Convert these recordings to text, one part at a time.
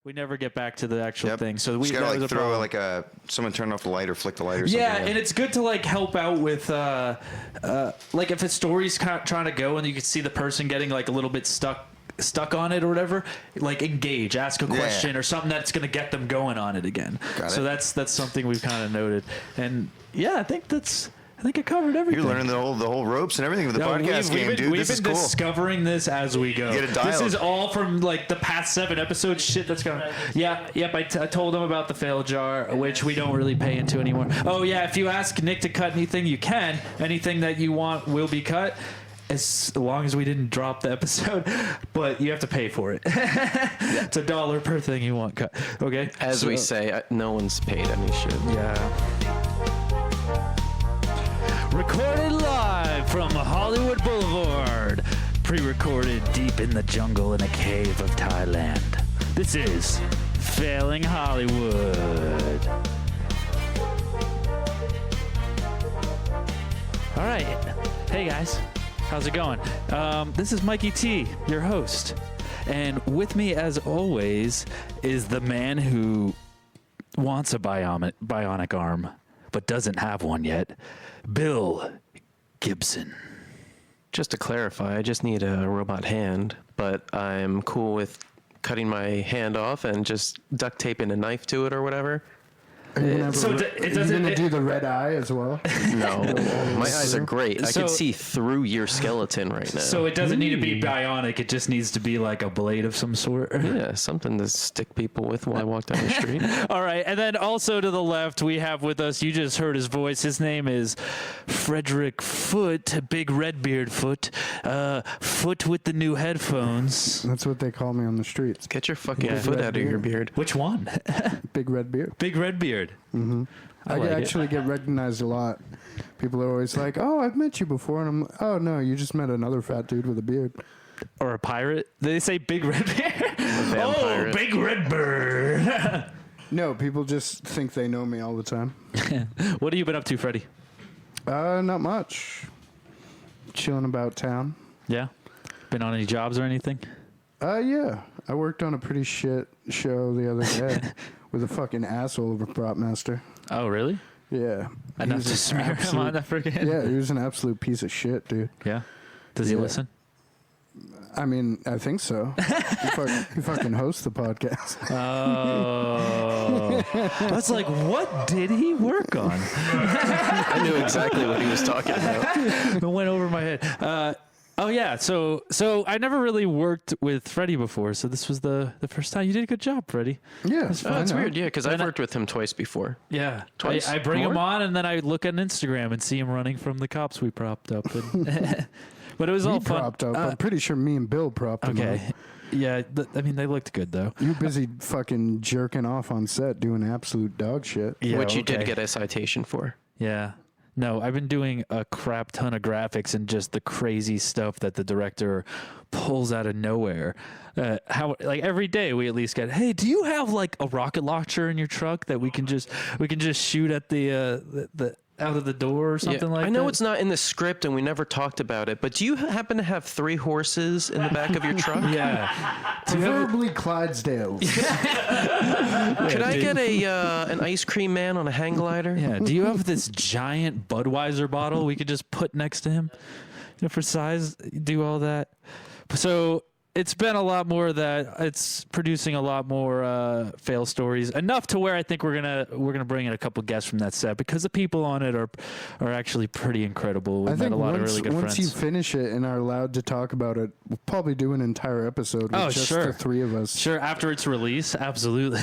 We never get back to the actual thing. So we just gotta like throw like someone turn off the light or flick the light or something. Yeah, and it's good to like help out with like if a story's trying to go and you can see the person getting like a little bit stuck on it or whatever, like engage, ask a question or something that's going to get them going on it again. So that's something we've kind of noted. And yeah, I think I covered everything. You're learning the whole ropes and everything of the podcast game, dude. We've this is been cool. discovering this as we go. This is all from like the past 7 episodes. Shit that's going. Yep. I told them about the fail jar, which we don't really pay into anymore. Oh yeah, if you ask Nick to cut anything, you can. Anything that you want will be cut. As long as we didn't drop the episode, but you have to pay for it. It's $1 per thing you want cut. Okay. As we say, no one's paid any shit. Yeah. Recorded live from Hollywood Boulevard. Pre-recorded deep in the jungle in a cave of Thailand. This is Failing Hollywood. All right. Hey, guys. How's it going? This is Mikey T, your host. And with me, as always, is the man who wants a bionic arm, but doesn't have one yet, Bill Gibson. Just to clarify, I just need a robot hand, but I'm cool with cutting my hand off and just duct taping a knife to it or whatever. Are you going to do the red eye as well? No. My eyes are great. I can see through your skeleton right now. So it doesn't need to be bionic. It just needs to be like a blade of some sort. Yeah, something to stick people with while I walk down the street. All right. And then also to the left, we have with us, you just heard his voice. His name is Frederick Foot, Big Redbeard Foot. Foot with the new headphones. That's what they call me on the streets. Get your fucking foot out of your beard. Which one? Big red beard. Big red beard. Mm-hmm. I actually get recognized a lot. People are always like, "Oh, I've met you before," and I'm, "Oh no, you just met another fat dude with a beard." Or a pirate? They say Big Red Beard. Oh, Big Red Bird. No, people just think they know me all the time. What have you been up to, Freddie? Not much. Chilling about town. Yeah. Been on any jobs or anything? Yeah. I worked on a pretty shit show the other day with a fucking asshole of a prop master. Oh, really? Yeah. Enough to smear him on that freaking... Yeah, he was an absolute piece of shit, dude. Yeah? Does he listen? I mean, I think so. He fucking hosts the podcast. Oh. I was like, what did he work on? I knew exactly what he was talking about. It went over my head. Oh, yeah. So I never really worked with Freddie before, so this was the first time. You did a good job, Freddie. Yeah. That's weird, yeah, because I've worked with him twice before. Yeah. Twice? I bring him on, and then I look on Instagram and see him running from the cops we propped up. And but it was all fun. Propped up. I'm pretty sure me and Bill propped him up. Yeah, I mean, they looked good, though. You were busy fucking jerking off on set doing absolute dog shit. Yeah, which you did get a citation for. Yeah. No, I've been doing a crap ton of graphics and just the crazy stuff that the director pulls out of nowhere. Like every day we at least get, hey, do you have like a rocket launcher in your truck that we can just shoot at the out of the door or something like that? I know it's not in the script and we never talked about it, but do you happen to have 3 horses in the back of your truck? Yeah. Preferably Clydesdales. Could I get an ice cream man on a hang glider? Yeah. Do you have this giant Budweiser bottle we could just put next to him? For size, do all that. So it's been a lot more of that. It's producing a lot more fail stories, enough to where I think we're gonna bring in a couple guests from that set because the people on it are actually pretty incredible. We've met a lot of really good friends. Once you finish it and are allowed to talk about it, we'll probably do an entire episode with just the 3 of us. Sure, after its release, absolutely.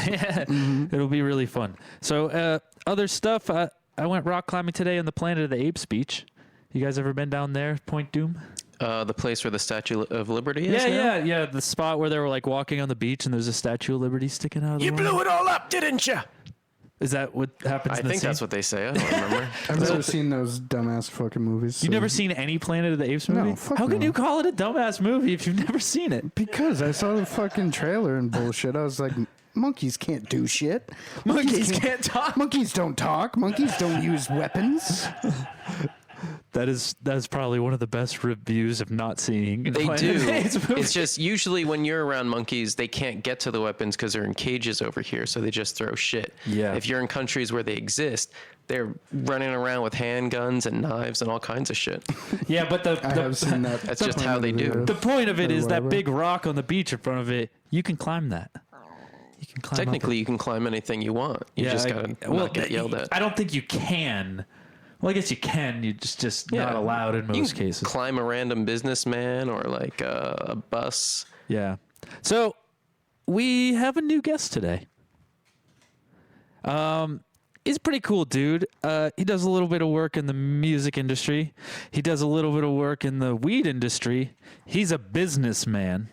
It'll be really fun. So other stuff, I went rock climbing today on the Planet of the Apes beach. You guys ever been down there, Point Doom? The place where the Statue of Liberty is? Yeah. The spot where they were like walking on the beach and there's a Statue of Liberty sticking out of the water. You blew it all up, didn't you? Is that what happens? I think that's what they say. I don't remember. I've never seen those dumbass fucking movies. You've never seen any Planet of the Apes movie? No, fuck How can no. you call it a dumbass movie if you've never seen it? Because I saw the fucking trailer and bullshit. I was like, monkeys can't do shit. Monkeys can't talk. Monkeys don't talk. Monkeys don't use weapons. That's probably one of the best reviews of not seeing. They do. It's just usually when you're around monkeys, they can't get to the weapons because they're in cages over here, so they just throw shit. Yeah. If you're in countries where they exist, they're running around with handguns and knives and all kinds of shit. Yeah, but I have seen that. That's just how they do. The point of it is that big rock on the beach in front of it. You can climb that. You can climb. Technically, you can climb anything you want. You just gotta not get yelled at. I don't think you can. Well, I guess you can. You just not allowed in most cases. Climb a random businessman or like a bus. Yeah. So we have a new guest today. He's a pretty cool dude. He does a little bit of work in the music industry. He does a little bit of work in the weed industry. He's a businessman.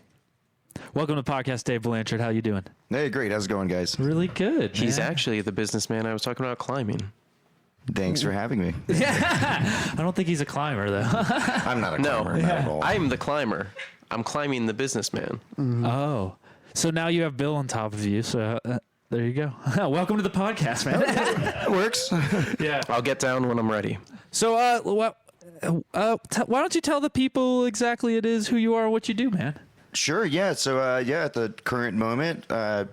Welcome to the podcast, Dave Blanchard. How you doing? Hey, great. How's it going, guys? Really good. He's man. actually the businessman I was talking about climbing. Thanks for having me. I don't think he's a climber, though. I'm not a climber, not at all. I'm the climber. I'm climbing the businessman. Mm-hmm. Oh. So now you have Bill on top of you, so there you go. Welcome to the podcast, man. It works. Yeah. I'll get down when I'm ready. So why don't you tell the people exactly it is, who you are, and what you do, man? Sure, yeah. So, at the current moment, the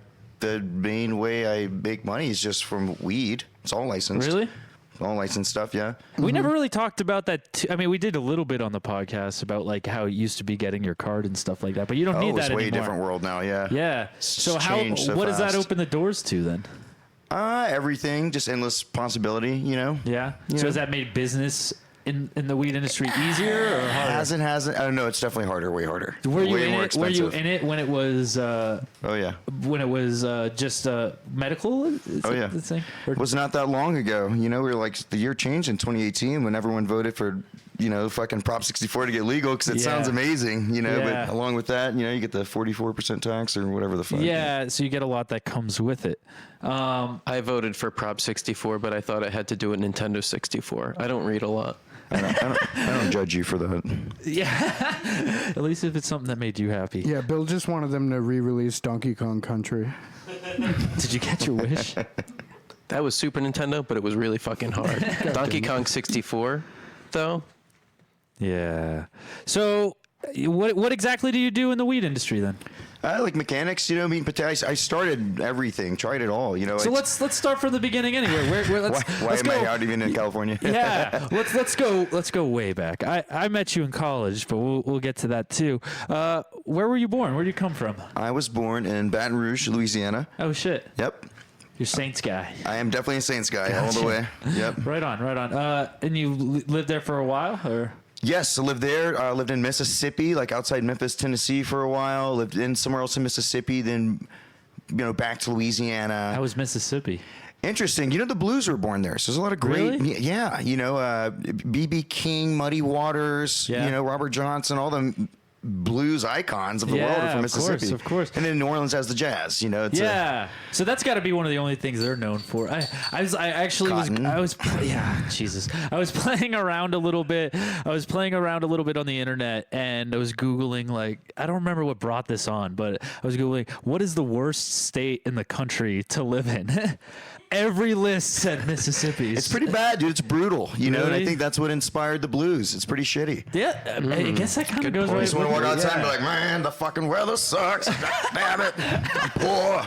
main way I make money is just from weed. It's all licensed. Really? All licensed stuff, yeah. We never really talked about that. I mean, we did a little bit on the podcast about like how it used to be getting your card and stuff like that, but you don't need that it's way anymore. different world now, yeah. Yeah. So what does that open the doors to then? Everything, just endless possibility, you know? Yeah. So has that made business in the weed industry easier or harder? Hasn't. I don't know. It's definitely harder, way harder. Were you way in more it? expensive. Were you in it when it was? Oh yeah. When it was just medical? Yeah. The thing? It was not that long ago. You know, we were like, the year changed in 2018 when everyone voted for, fucking Prop 64 to get legal because it sounds amazing, Yeah. But along with that, you get the 44% tax or whatever the fuck. Yeah, so you get a lot that comes with it. I voted for Prop 64, but I thought I had to do a Nintendo 64. I don't read a lot. I don't judge you for that. Yeah. At least if it's something that made you happy. Yeah, Bill just wanted them to re-release Donkey Kong Country. Did you get your wish? That was Super Nintendo, but it was really fucking hard. Donkey Kong 64, though. Yeah. So, what exactly do you do in the weed industry then? I like mechanics, meat and potatoes. I started everything, tried it all, So let's start from the beginning anyway. Why am I out even in California? Yeah, let's go way back. I met you in college, but we'll get to that too. Where were you born? Where did you come from? I was born in Baton Rouge, Louisiana. Oh shit. Yep. You're Saints guy. I am definitely a Saints guy all the way. Yep. Right on. And you lived there for a while, or? Yes, I lived there. I lived in Mississippi, like outside Memphis, Tennessee for a while. Lived in somewhere else in Mississippi, then, back to Louisiana. How was Mississippi? Interesting. The Blues were born there. So there's a lot of great, Really? yeah, B.B. King, Muddy Waters, Robert Johnson, all the blues icons of the world are from Mississippi. Of course. And then New Orleans has the jazz, So that's got to be one of the only things they're known for. I was playing around a little bit. I was playing around a little bit on the internet, and I was Googling, I don't remember what brought this on, but I was Googling, what is the worst state in the country to live in? Every list said Mississippi. It's pretty bad, dude. It's brutal, and I Really? think that's what inspired the blues. It's pretty shitty. Yeah, I guess that kind of goes You right just want to with walk it. outside and be like, man, the fucking weather sucks. God damn it. I'm poor.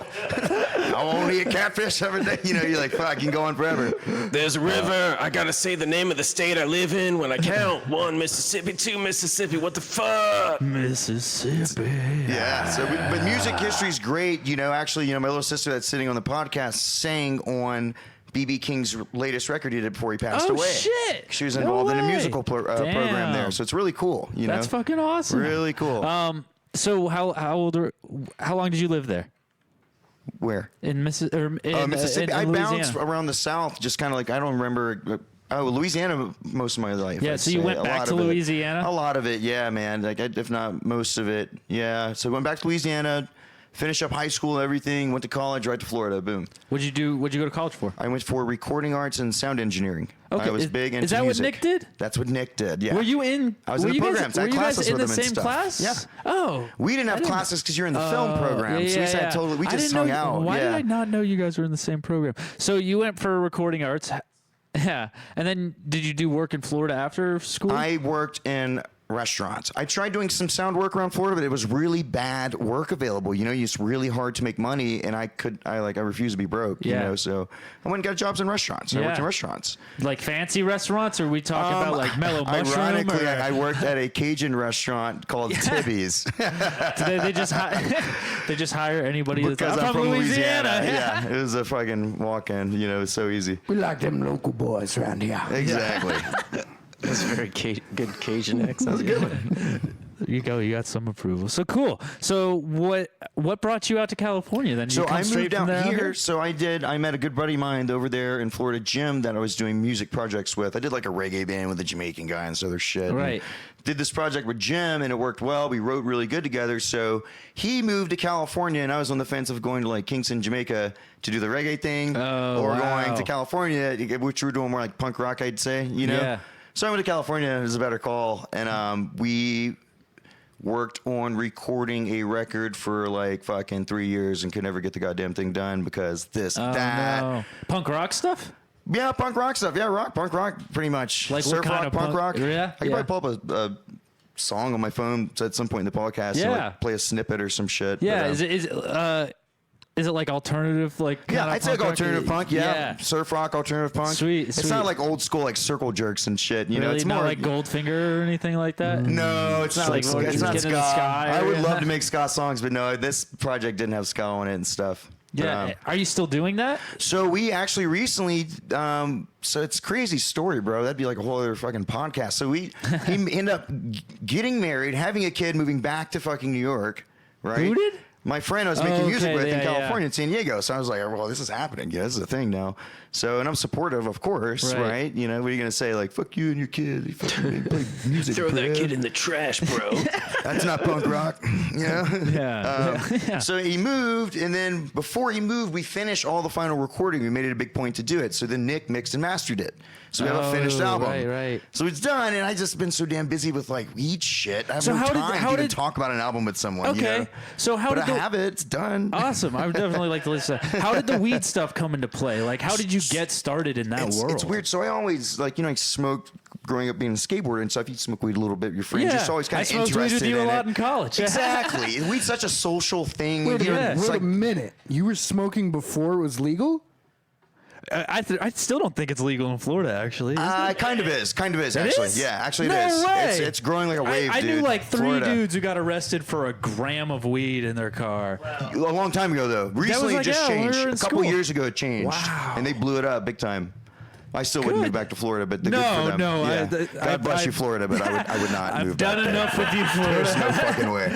I won't eat catfish every day. You're like, fuck, you can go on forever. There's a river. I gotta say the name of the state I live in when I count. 1 Mississippi, 2 Mississippi. What the fuck? Mississippi. Yeah. So, but music history's great. Actually, my little sister that's sitting on the podcast sang on B.B. King's latest record he did before he passed away. Oh, shit. She was involved in a way. musical program there. So it's really cool. That's fucking awesome. Really cool. So how long did you live there? Where? In Mississippi. Mississippi. I Louisiana. bounced around the South, just kind of like, I don't remember. Louisiana most of my life. Yeah, I'd so you say. went back to Louisiana? A lot of it, yeah, man. Like, if not most of it, yeah. So I went back to Louisiana, finished up high school and everything, went to college, right to Florida, boom. What'd you do? What'd you go to college for? I went for recording arts and sound engineering. Okay, I was big into Is that music. what Nick did? That's what Nick did, yeah. Were you in? I was in the programs. I had Were you guys classes in with the him and same stuff. class? Yeah. Oh. We didn't have classes because you're in the film program. Yeah, so we yeah. we I just didn't hung know, out. Why yeah. did I not know you guys were in the same program? So you went for recording arts. Yeah. And then did you do work in Florida after school? I worked in restaurants. I tried doing some sound work around Florida, but it was really bad work available. You know, it's really hard to make money, and I refused to be broke. You know, so I went and got jobs in restaurants. I worked in restaurants, like fancy restaurants, or are we talking about like Mellow Mushroom? Ironically, I worked at a Cajun restaurant called Tibby's. they just hire anybody because I'm from Louisiana. Yeah, it was a fucking walk-in. You know, it was so easy. We like them local boys around here. Exactly. That's a very good Cajun accent. That was a good one. There you go. You got some approval. So cool. So what brought you out to California then? So I moved out here. So I met a good buddy of mine over there in Florida, Jim, that I was doing music projects with. I did like a reggae band with a Jamaican guy and some other shit. Right. Did this project with Jim, and it worked well. We wrote really good together. So he moved to California, and I was on the fence of going to like Kingston, Jamaica to do the reggae thing, going to California, which we were doing more like punk rock, I'd say, you know? Yeah. So I went to California. It was a better call. And we worked on recording a record for like fucking 3 years and could never get the goddamn thing done because that. No. Punk rock stuff? Yeah, punk rock stuff. Yeah, punk rock, pretty much. Like surf rock, punk rock. Yeah. I could probably pull up a song on my phone at some point in the podcast and like play a snippet or some shit. Yeah, but, is it like alternative, like I'd say like alternative punk. Yeah, surf rock, alternative punk. Sweet. It's not like old school like circle jerks and shit. You know, it's not more like Goldfinger or anything like that. No, it's not like it's not ska. I would love to make ska songs, but no, this project didn't have ska on it and stuff. Yeah, are you still doing that? So we actually recently, so it's a crazy story, bro. That'd be like a whole other fucking podcast. So he ended up getting married, having a kid, moving back to fucking New York, right? Who did? My friend I was making music with in California, in San Diego. So I was like, well, this is happening. Yeah, this is a thing now. So, and I'm supportive, of course, right? You know, what are you going to say? Like, fuck you and your kid. You fucking play music. Throw that kid in the trash, bro. That's not punk rock, you know? Yeah. So he moved, and then before he moved, we finished all the final recording. We made it a big point to do it. So then Nick mixed and mastered it. So we have a finished album. Right. So it's done, and I just been so damn busy with like weed shit. I have no time to even talk about an album with someone. Okay. You know? So how but did I have it? It's done. Awesome. I would definitely like to listen. How did the weed stuff come into play? Like, how did you get started in that world? It's weird. So I always like I smoked growing up being a skateboarder and stuff. You smoke weed a little bit with your friends. You're just always kind of interested in it. I smoked weed with you a lot in college. Exactly. Weed's such a social thing. Wait a minute. You were smoking before it was legal? I still don't think it's legal in Florida, actually. It kind of is. Actually. Is? Yeah, actually no it is. Way. It's growing like a wave, I dude. knew like 3 Florida. dudes who got arrested for a gram of weed in their car. Wow. A long time ago, though. Recently, it just changed. A couple years ago, it changed. Wow. And they blew it up big time. I still wouldn't move back to Florida, but good for them. Yeah. God bless you, Florida, but I would not move back. I've done enough with you, Florida. There's no fucking way.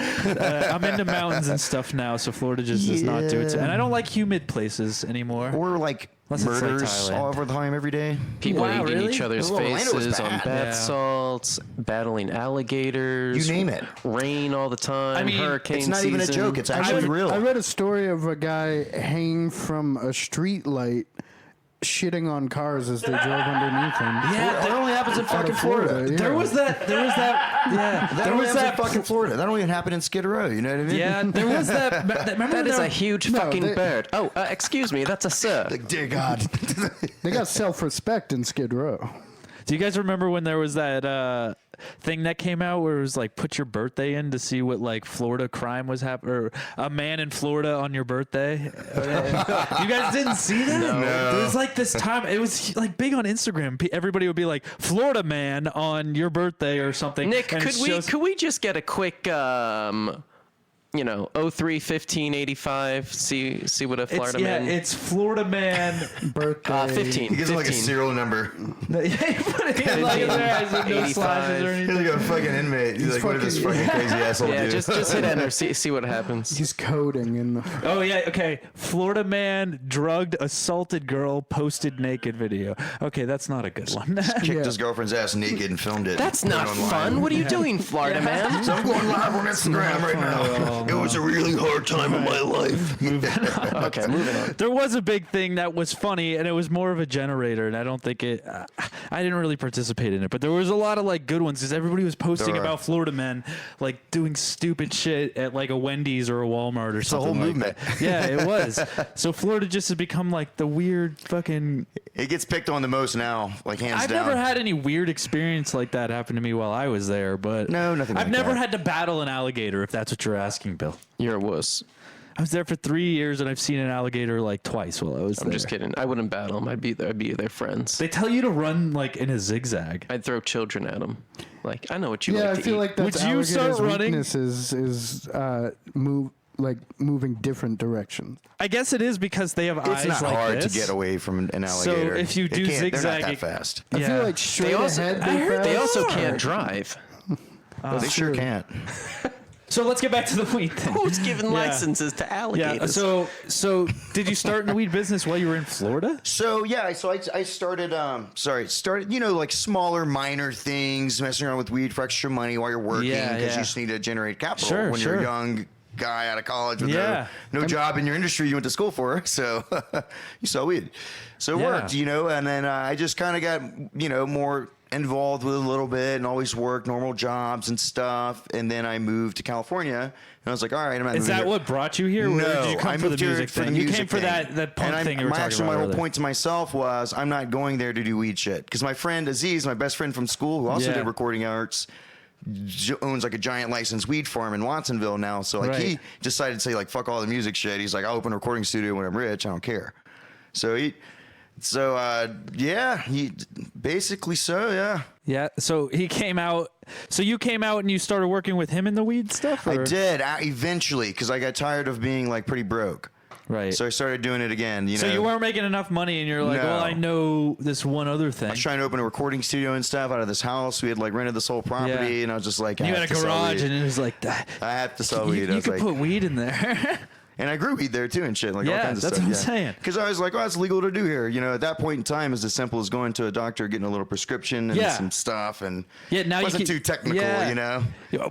I'm into mountains and stuff now, so Florida just does not do it. And I don't like humid places anymore. Or like murders all over the time every day. People eating each other's faces on bath salts, battling alligators. You name it. Rain all the time. I mean, hurricane season. It's not even a joke. It's actually real. I read a story of a guy hanging from a street light, shitting on cars as they drove underneath him. Yeah, that only happens in fucking Florida. There was that. Yeah, that only happens in fucking Florida. That only happened in Skid Row. You know what I mean? Yeah, there was that. Remember that is a huge fucking bird. Oh, excuse me, that's a sir. Like, dear God. They got self-respect in Skid Row. Do you guys remember when there was that thing that came out where it was like put your birthday in to see what like Florida crime was happening, or a man in Florida on your birthday? You guys didn't see that? No. There was like this time, it was like big on Instagram. Everybody would be like, Florida man on your birthday or something. Nick, could we just get a quick 03-15-85. See what a Florida man. Yeah, it's Florida man birthday. 15. He gives like a serial number. Yeah, you put it in like no slashes or anything. He's like a fucking inmate. He's like, what did this fucking crazy asshole do? Just hit enter. See what happens. He's coding in the. Oh yeah, okay. Florida man drugged, assaulted girl, posted naked video. Okay, that's not a good one. Kicked his girlfriend's ass naked and filmed it. That's not fun. What are you doing, Florida man? So I'm going live on Instagram right now. It was a really hard time in my life. Moving on. Okay, moving on. There was a big thing that was funny, and it was more of a generator, and I don't think it. I didn't really participate in it, but there was a lot of like good ones because everybody was posting about Florida men like doing stupid shit at like a Wendy's or a Walmart or something. It's a whole movement. That. Yeah, it was. So Florida just has become like the weird fucking. It gets picked on the most now, like hands I've down. never had any weird experience like that happen to me while I was there, but No, nothing I've like never that. had to battle an alligator, if that's what you're asking, Bill. You're a wuss. I was there for 3 years, and I've seen an alligator like twice while I was there. I'm just kidding. I wouldn't battle them. I'd be their friends. They tell you to run like in a zigzag. I'd throw children at them. Like, I know what you Yeah, like I to feel eat. like that's Would you start alligator's running? weakness is moving different directions. I guess it is because they have eyes It's not like hard this. to get away from an alligator. if you do they're zigzag, not that it- fast. I Yeah. feel like straight They also, ahead. I heard they also are. can't drive. They sure can't. So let's get back to the weed thing. Who's giving Yeah. licenses to Yeah. alligators? So did you start in the weed business while you were in Florida? So yeah, I started like smaller minor things, messing around with weed for extra money while you're working Yeah, because yeah. you just need to generate capital Sure, when you're sure. a young guy out of college with Yeah. no job in your industry you went to school for. So you sell weed. So it Yeah. worked, and then I just kind of got, more involved with it a little bit and always worked normal jobs and stuff. And then I moved to California and I was like, all right, I'm not Is moving that here. what brought you here? No, or did you come I for the moved here music for the thing? You came music for thing. that punk And thing you were talking about my whole earlier. point to myself was I'm not going there to do weed shit. Because my friend Aziz, my best friend from school, who also Yeah. did recording arts, owns like a giant licensed weed farm in Watsonville now. So like he Right. decided to say like fuck all the music shit. He's like, I'll open a recording studio when I'm rich. I don't care. So he basically yeah. Yeah. So he came out. So you came out and you started working with him in the weed stuff? I or- did eventually because I got tired of being like pretty broke. Right. So I started doing it again. So you weren't making enough money, and you're like, No. well, I know this one other thing. I was trying to open a recording studio and stuff out of this house. We had like rented this whole property, Yeah. and I was just like, You I had have a to sell garage, weed. and it was like that. I have to sell You, weed. I you was could like, put weed in there. and I grew weed there too and shit, like all Yeah, kinds of that's stuff. what I'm saying. Because I was like, oh, it's legal to do here. At that point in time, it's as simple as going to a doctor, getting a little prescription and Yeah. some stuff, and Yeah, now it you wasn't can- too technical, yeah.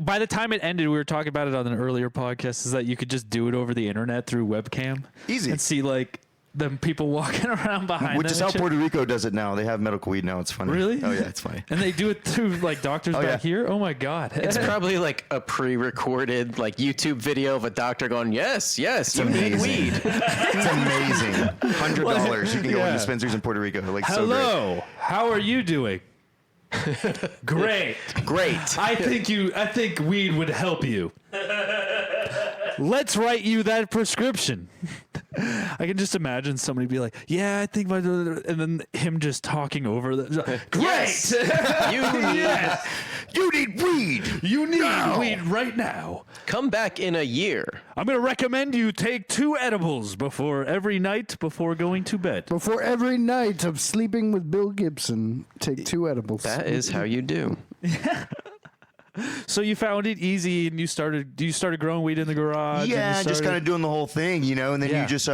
By the time it ended, we were talking about it on an earlier podcast, is that you could just do it over the internet through webcam. Easy. And see like the people walking around behind Which them is and how shit. Puerto Rico does it now. They have medical weed now. It's funny. Really? Oh yeah, it's funny. And they do it through like doctors Oh, back yeah. here? Oh my God. It's probably like a pre-recorded like YouTube video of a doctor going, yes, you need amazing. weed. It's amazing. $100 you can go Yeah. in dispensaries in Puerto Rico. Like so great. Hello. How are you doing? Great. Great. I think weed would help you. Let's write you that prescription. I can just imagine somebody be like, "Yeah, I think," and then him just talking over the. Great. Yes. Yes. You need weed. You need No. weed right now. Come back in a year. I'm going to recommend you take 2 edibles before every night before going to bed. Before every night of sleeping with Bill Gibson, take 2 edibles. That is how you do. So you found it easy, and you started growing weed in the garage. and Yeah, you just started- kind of doing the whole thing, and then Yeah. you just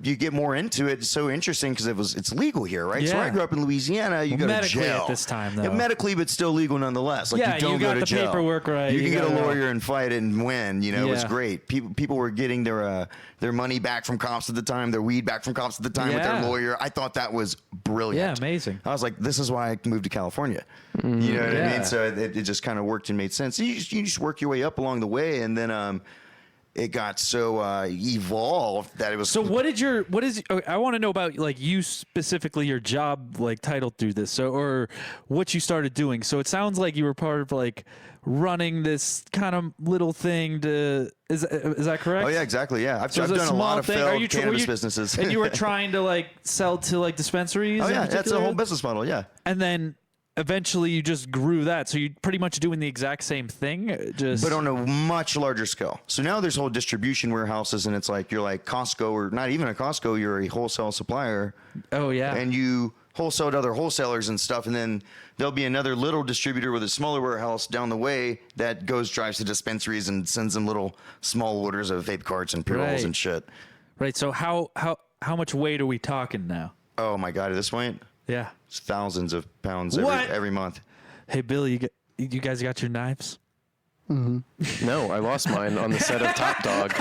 you get more into it. It's so interesting because it's legal here, right? So Yeah. I grew up in Louisiana. You go to medically jail at this time, though. Yeah, medically, but still legal nonetheless. Like Yeah, you don't you go got to the jail. paperwork right. You can You get a got it all. lawyer and fight and win. It was Yeah. great. People were getting their money back from cops at the time, their weed back from cops at the time with Yeah. their lawyer. I thought that was brilliant. Yeah, amazing. I was like, this is why I moved to California. You know what I Yeah. mean? So it just kind of worked and made sense. You just work your way up along the way, and then it got so evolved that it was. So I want to know about like you specifically, your job like title through this, or what you started doing. So it sounds like you were part of like running this kind of little thing is that correct? Oh yeah, exactly. Yeah, I've So done it's a small lot of thing. failed Were cannabis you- businesses. And you were trying to like sell to like dispensaries. Oh in yeah, that's a particular? whole business model. Yeah. And then eventually you just grew that. So you're pretty much doing the exact same thing, just But on a much larger scale. So now there's whole distribution warehouses, and it's like you're like Costco, or not even a Costco. You're a wholesale supplier. Oh yeah. And you wholesale to other wholesalers and stuff, and then there'll be another little distributor with a smaller warehouse down the way that drives to dispensaries and sends them little small orders of vape carts and pre-rolls Right. and shit. Right. So how much weight are we talking now? Oh my god! At this point, Yeah. it's thousands of pounds What? every month. Hey Bill, you guys got your knives? No, I lost mine on the set of Top Dog.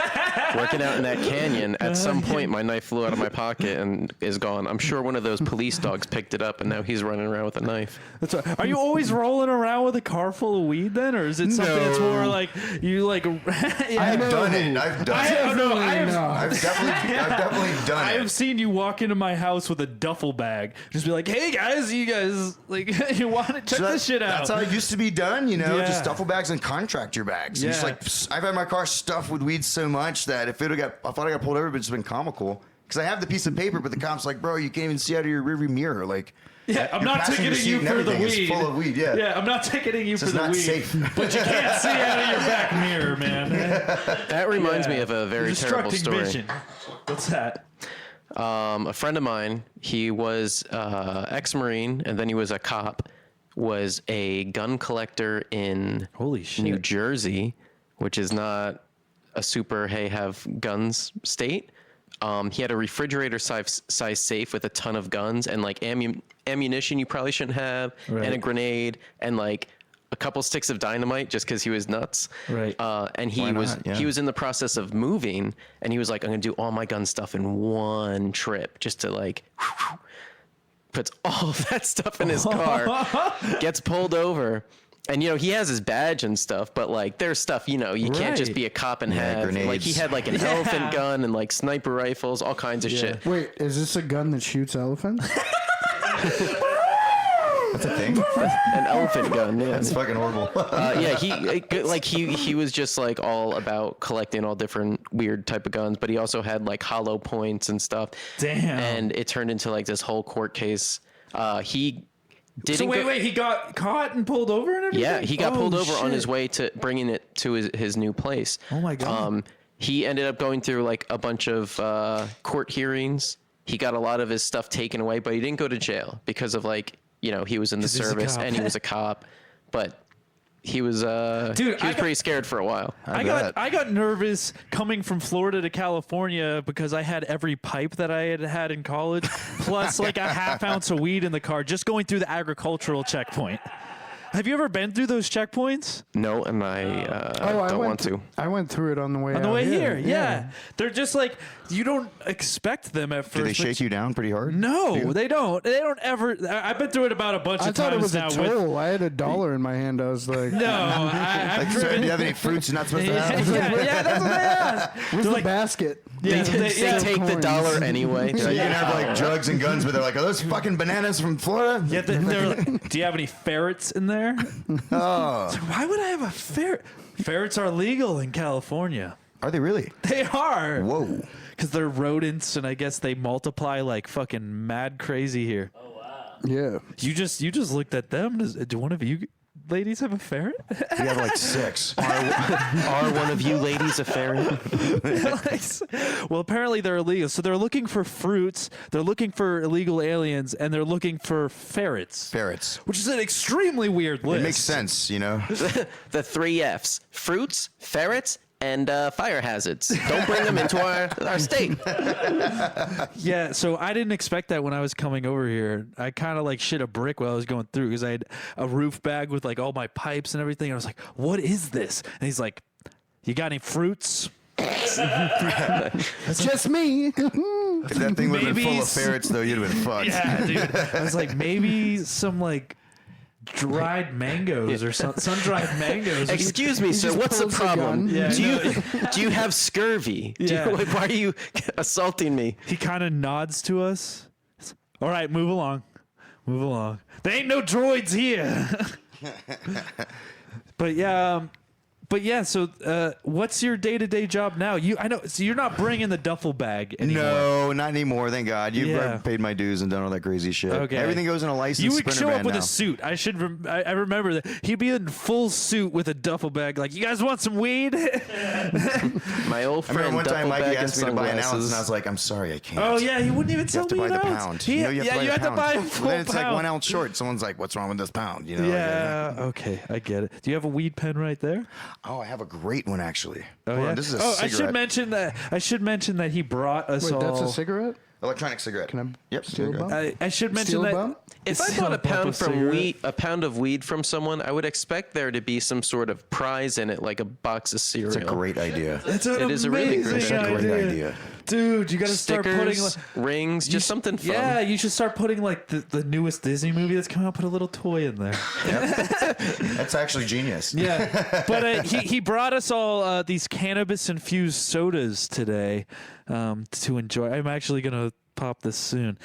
Working out in that canyon, at some point my knife flew out of my pocket and is gone. I'm sure one of those police dogs picked it up and now he's running around with a knife. That's right. Are you always rolling around with a car full of weed then, or is it something that's more like you like? I've done it. I've definitely done it. I have seen you walk into my house with a duffel bag, just be like, "Hey guys, you guys like you want to check this shit out?" That's how it used to be done, just duffel bags and contractor bags. Yeah. Just like I've had my car stuffed with weed so much that I thought I got pulled over, but it's been comical because I have the piece of paper, but the cop's like, "Bro, you can't even see out of your rearview mirror." Like, yeah, I'm not ticketing you for the weed. Full of weed, yeah. Yeah, I'm not ticketing you for the weed. Safe. But you can't see out of your back mirror, man. That reminds me of a very terrible story. Vision. What's that? A friend of mine, he was ex-Marine and then he was a cop, was a gun collector in New Jersey, which is not a super, hey, have guns state. He had a refrigerator size safe with a ton of guns and like ammunition you probably shouldn't have, and a grenade and like a couple sticks of dynamite just because he was nuts. Right. And he was in the process of moving, and he was like, I'm gonna do all my gun stuff in one trip, just to like puts all of that stuff in his car, gets pulled over. And, he has his badge and stuff, but, like, there's stuff, you can't just be a cop and have. Grenades. Like, he had, like, an elephant gun and, like, sniper rifles, all kinds of shit. Wait, is this a gun that shoots elephants? That's a thing? An elephant gun, yeah. That's fucking horrible. He was just, like, all about collecting all different weird type of guns, but he also had, like, hollow points and stuff. Damn. And it turned into, like, this whole court case. He he got caught and pulled over and everything? Yeah, he got pulled over on his way to bringing it to his new place. Oh my God. He ended up going through like a bunch of court hearings. He got a lot of his stuff taken away, but he didn't go to jail because of like, he was in the service and he was a cop. But he was pretty scared for a while. I got nervous coming from Florida to California because I had every pipe that I had in college, plus like a half ounce of weed in the car, just going through the agricultural checkpoint. Have you ever been through those checkpoints? No, and I don't want to. I went through it on the way here. Yeah. They're just like, you don't expect them at first. Do they shake you down pretty hard? No, they don't. They don't ever. I've been through it about a bunch of times now. I thought it was a toll. I had $1 in my hand. I was like, no. I've driven. Do you have any fruits you're not supposed to have? Yeah, that's what they ask. Where's the basket? They take the $1 anyway. So you can have like drugs and guns, but they're like, are those fucking bananas from Florida? Yeah, they're like, do you have any ferrets in there? Oh. So why would I have a ferret? Ferrets are legal in California. Are they really? They are. Whoa. Because they're rodents, and I guess they multiply like fucking mad crazy here. Oh wow. Yeah. You just looked at them. Do one of you ladies have a ferret? We have like 6. Are one of you ladies a ferret? Well, apparently they're illegal. So they're looking for fruits, they're looking for illegal aliens, and they're looking for ferrets. Which is an extremely weird list. It makes sense, The 3 Fs: fruits, ferrets, and fire hazards. Don't bring them into our state. Yeah, so I didn't expect that when I was coming over here. I kind of like shit a brick while I was going through because I had a roof bag with like all my pipes and everything. I was like, what is this? And he's like, you got any fruits? That's just me. If that thing would have been full of ferrets, though, you'd have been fucked. Yeah, dude. I was like, maybe some like dried mangoes or sun-dried mangoes. Excuse me, sir. What's the problem? Yeah, do you have scurvy? Yeah. Why are you assaulting me? He kind of nods to us. All right, move along. There ain't no droids here. But yeah. So, what's your day-to-day job now? I know. So you're not bringing the duffel bag anymore. No, not anymore. Thank God. You've paid my dues and done all that crazy shit. Okay. Everything goes in a licensed You would Sprinter show van up with now. a suit. I remember that. He'd be in full suit with a duffel bag. Like, you guys want some weed? My old I friend. remember one time duffel Mikey bag asked me and to buy an ounce, sunglasses. and I was like, I'm sorry, I can't. Oh yeah, he wouldn't even You tell have to me buy an the ounce. pound. You have to buy a full Then it's like pound. 1 ounce short. Someone's like, what's wrong with this pound? Yeah. Okay, I get it. Do you have a weed pen right there? Oh, I have a great one, actually. Oh Hold on, yeah. this is a I cigarette. should mention that he brought us all. Wait, that's a cigarette? Electronic cigarette. Can I Yep. steal a bump? I should mention Steal a that. bump? If I bought a pound of weed from someone, I would expect there to be some sort of prize in it, like a box of cereal. It's a great idea. It's an It is a really amazing great idea. Dude, you got to start putting Stickers, rings, just something fun. Yeah, you should start putting like the newest Disney movie that's coming out. Put a little toy in there. That's actually genius. Yeah, but he brought us all these cannabis infused sodas today to enjoy. I'm actually gonna pop this soon.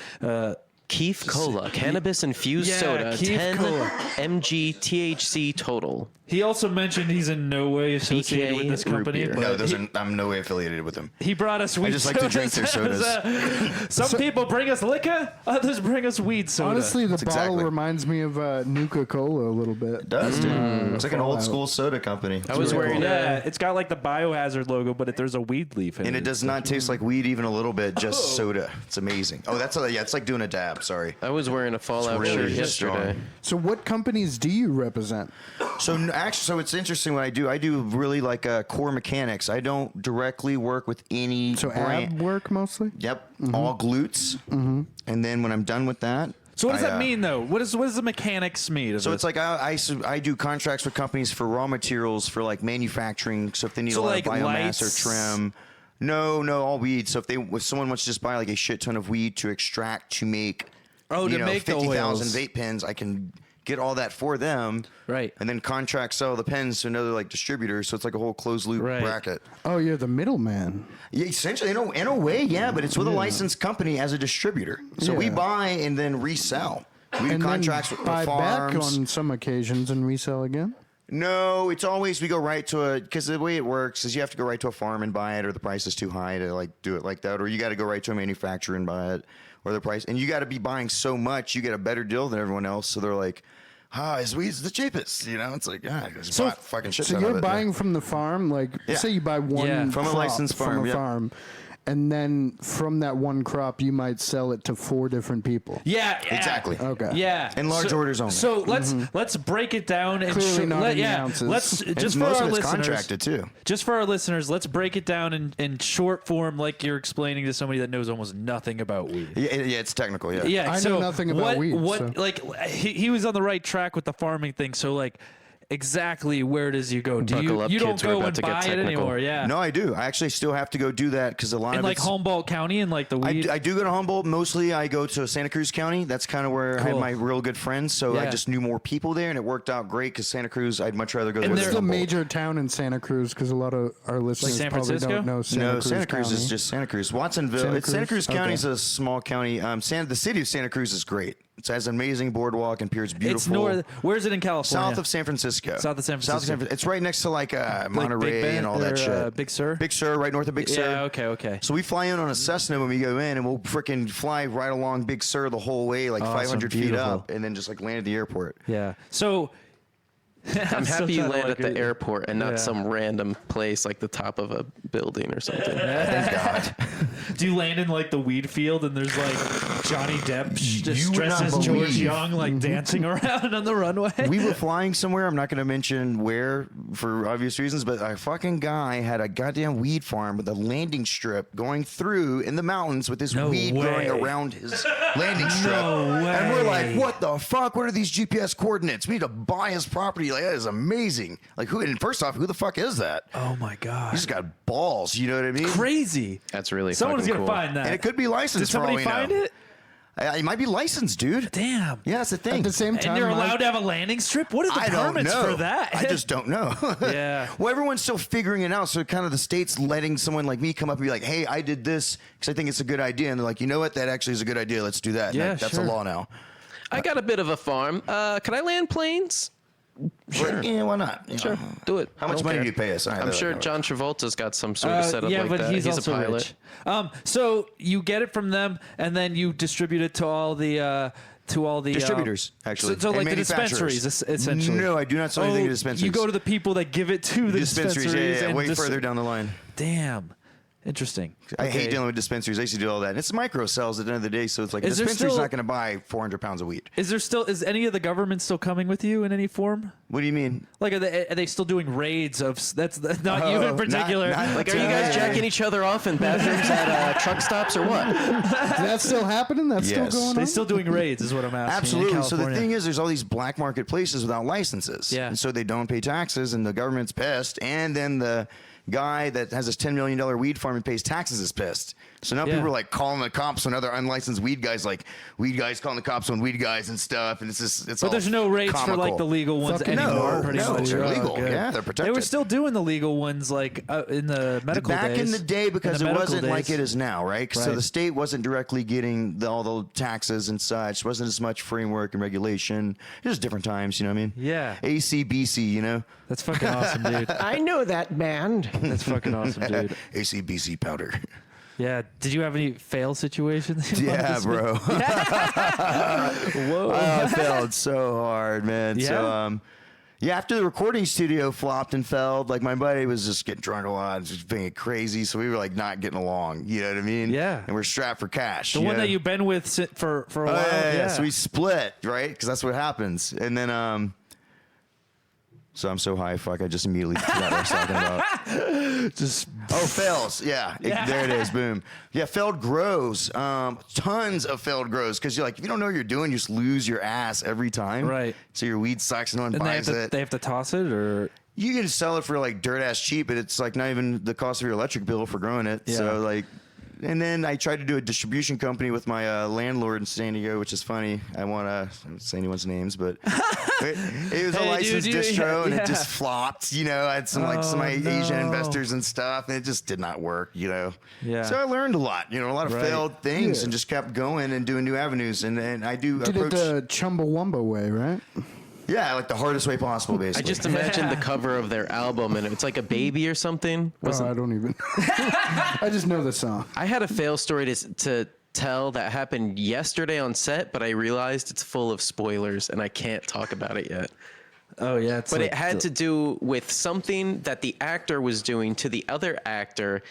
Keef Cola, cannabis infused soda, Keef 10 Cola. mg THC total. He also mentioned he's in no way associated BK with this root company. beer. But I'm no way affiliated with them. he brought us weed. just like to drink their sodas. Some people bring us liquor, others bring us weed soda. Honestly, the That's bottle exactly- reminds me of Nuka-Cola a little bit. It does, dude. It's like an old school soda company. I was wearing yeah, it's got like the Biohazard logo, but there's a weed leaf in it. And it does not taste like weed even a little bit, just soda. It's amazing. Oh, it's like doing a dab. Sorry. I was wearing a Fallout It's really shirt yesterday. strong. So what companies do you represent? So it's interesting what I do. I do really like core mechanics. I don't directly work with any So brand. ab work mostly? Yep, all glutes. Mm-hmm. And then when I'm done with that. So what does that mean though? What does the mechanics mean? So it's like I do contracts with companies for raw materials for like manufacturing. So if they need a lot of biomass lights? or trim. No, all weed. So if someone wants to just buy like a shit ton of weed to extract to make to make the 50,000 oils. vape pens, I can get all that for them. Right. And then contract sell the pens to another like distributor. So it's like a whole closed loop Right. bracket. Oh, you're the middleman. Yeah, essentially, in a way, yeah, but it's with a licensed company as a distributor. So we Yeah. buy and then resell. We do And contracts then with buy back farms. on some occasions and resell again? No, it's always we go right to because the way it works is you have to go right to a farm and buy it, or the price is too high to like do it like that, or you got to go right to a manufacturer and buy it, or the price, and you got to be buying so much you get a better deal than everyone else. So they're like, his weed's the cheapest, It's like, just buy fucking shit. So ton of you're it, buying from the farm, like Yeah. say you buy one from a crop licensed farm, from a yeah. farm, and then from that one crop you might sell it to 4 different people. yeah, Exactly. Okay. Yeah, In large orders only. So let's break it down and Clearly not in ounces. let's And just for most our of it's listeners. contracted too. Just for our listeners, let's break it down in short form, like you're explaining to somebody that knows almost nothing about weed. Yeah, it's technical. Yeah. Yeah, I so know nothing about what, weed, What so. like he was on the right track with the farming thing. So like, exactly where does you go? Do Buckle up, you don't kids, we're go about and to get buy it technical. anymore? Yeah. No, I do. I actually still have to go do that because a lot in of like it's, Humboldt County and like the weed. I do go to Humboldt. Mostly, I go to Santa Cruz County. That's kind of where I had Cool. my real good friends. So I Yeah. just knew more people there, and it worked out great because Santa Cruz, I'd much rather go there. And than What's the Humboldt. major town in Santa Cruz? Because a lot of our listeners San probably Francisco? don't know Santa Cruz is County. just Santa Cruz. Watsonville. Santa Cruz County is a small county. The city of Santa Cruz is great. It has an amazing boardwalk and piers beautiful. it's north. Where's it in California? South of San Francisco. South of San Francisco. It's right next to like Monterey Big Ben and all that or, shit. Big Sur? Big Sur, right north of Big Sur. Yeah. Okay. So we fly in on a Cessna when we go in, and we'll freaking fly right along Big Sur the whole way, like Awesome, 500 feet beautiful. up, and then just like land at the airport. Yeah. So. I'm happy you land at the airport and not Yeah. some random place like the top of a building or something. Thank God. Do you land in like the weed field and there's like Johnny Depp just would dressed not as George believe. Young like dancing around on the runway? We were flying somewhere. I'm not going to mention where for obvious reasons, but a fucking guy had a goddamn weed farm with a landing strip going through in the mountains with this No weed growing way. around his landing strip. No And we're like, way. what the fuck? What are these GPS coordinates? We need to buy his property. Like, that is amazing. Like, and first off, who the fuck is that? Oh my god. He's got balls. You know what I mean? Crazy. That's really Someone's fucking gonna cool. find that. And it could be licensed. Did somebody for all we find know. it? It might be licensed, dude. Damn. Yeah, that's the thing. At the same time, And you're my- allowed to have a landing strip? What are the I don't permits know. for that? I just don't know. Yeah. Well, everyone's still figuring it out. So kind of the state's letting someone like me come up and be like, hey, I did this because I think it's a good idea. And they're like, you know what? That actually is a good idea. Let's do that. And Yeah, that's sure. a law now. I got a bit of a farm. Can I land planes? Sure. Yeah, why not? You Sure, know. do it. How much Don't money care. do you pay us? I'm sure John Travolta's got some sort of setup yeah, like but that. he's also a pilot. rich. So you get it from them, and then you distribute it to all the Distributors, actually. So And like the manufacturers. dispensaries, essentially. No, I do not sell anything to dispensaries. You go to the people that give it to the dispensaries. Yeah, and way further down the line. Damn. Interesting. I hate dealing with dispensaries. I used to do all that. And it's micro cells at the end of the day, so it's like a dispensary's not going to buy 400 pounds of weed. Is any of the government still coming with you in any form? What do you mean? Like, are they still doing raids of? That's not you in particular. Like, are you guys jacking each other off in bathrooms at truck stops or what? Is that still happening? That's still going on? They're still doing raids, is what I'm asking. Absolutely. So the thing is, there's all these black market places without licenses. Yeah. And so they don't pay taxes, and the government's pissed, and then the guy that has this $10 million weed farm and pays taxes is pissed. So now people are like calling the cops when other unlicensed weed guys calling the cops on weed guys and stuff. And but there's no rates for like the legal ones anymore. No, they're legal. Yeah, they're protected. They were still doing the legal ones like in the medical days. Back in the day, because it wasn't like it is now, right? So the state wasn't directly getting all the taxes and such. Wasn't as much framework and regulation. It was different times, you know what I mean? Yeah. ACBC, you know? That's fucking awesome, dude. I know that band. That's fucking awesome, dude. ACBC powder. Yeah. Did you have any fail situations? Yeah, bro. Whoa. I failed so hard, man. Yeah? So, after the recording studio flopped and failed, like my buddy was just getting drunk a lot, just being crazy. So we were like not getting along. You know what I mean? Yeah. And we're strapped for cash. The one that you've been with for a while. Yeah. So we split, right? Because that's what happens. And then, so I'm so high, fuck, I just immediately forgot what I was talking about. Fails. Yeah. There it is. Boom. Yeah, failed grows. Tons of failed grows. Because you're like, if you don't know what you're doing, you just lose your ass every time. Right. So your weed sucks, no one buys it. They have to toss it, or? You can sell it for like dirt ass cheap, but it's like not even the cost of your electric bill for growing it. Yeah. So like, and then I tried to do a distribution company with my landlord in San Diego, which is funny. I don't say anyone's names, but it was a licensed distro, and it just flopped. You know, I had some Asian investors and stuff, and it just did not work. You know, So I learned a lot. You know, a lot of failed things, and just kept going and doing new avenues. And then I did it the Chumbawamba way, right? Yeah, like the hardest way possible, basically. I just imagined the cover of their album, and it's like a baby or something. I don't even. I just know the song. I had a fail story to tell that happened yesterday on set, but I realized it's full of spoilers, and I can't talk about it yet. Oh, yeah. But it had to do with something that the actor was doing to the other actor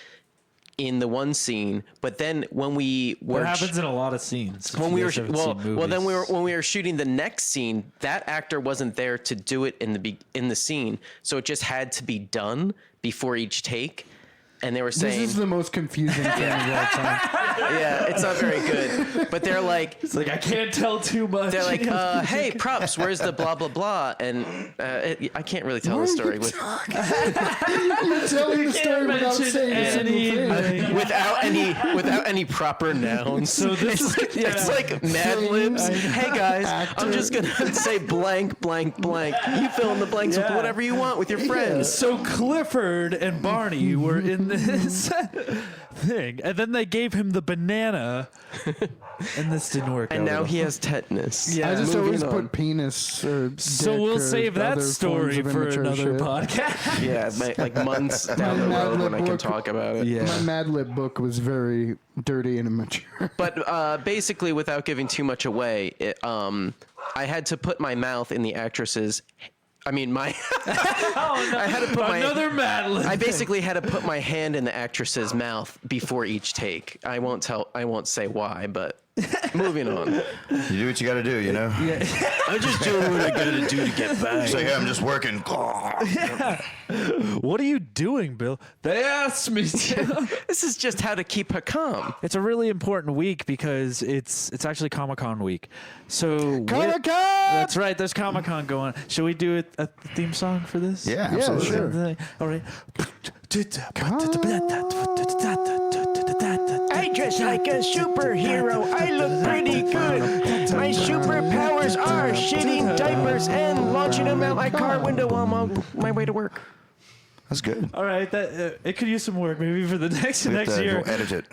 in the one scene, but then when we were what happens in a lot of scenes when we were when we were shooting the next scene, that actor wasn't there to do it in the scene, so it just had to be done before each take. And they were saying this is the most confusing thing of all time. Yeah, it's not very good. But they're like, it's like I can't tell too much. They're like, hey, props, where's the blah blah blah? And I can't really tell the story You're telling the story without saying anything. without any proper nouns. So it's like Mad Libs. Hey guys, I'm just gonna say blank blank blank. You fill in the blanks with whatever you want with your friends. So Clifford and Barney were in this thing, and then they gave him the banana, and this didn't work. And now he has tetanus. Yeah, I just always put penis or dick. So we'll save that story for another podcast. Yeah, like months down the road when I can talk about it. Yeah. My Mad Lib book was very dirty and immature. But basically, without giving too much away, I had to put my mouth in the actress's. I mean, I had to put another Mad Lib. I basically had to put my hand in the actress's mouth before each take. I won't say why, but moving on. You do what you got to do, you know. Yeah. I'm just doing what I got to do to get back. So yeah, I'm just working. Yeah. What are you doing, Bill? They asked me to. This is just how to keep her calm. It's a really important week because it's actually Comic-Con week. So Comic-Con! That's right. There's Comic-Con going. Should we do a theme song for this? Yeah, absolutely. Sure. All right. I dress like a superhero. I look pretty good. My superpowers are shitting diapers and launching them out my car window on my way to work. That's good. All right, that it could use some work. Maybe for the next year. We'll edit it.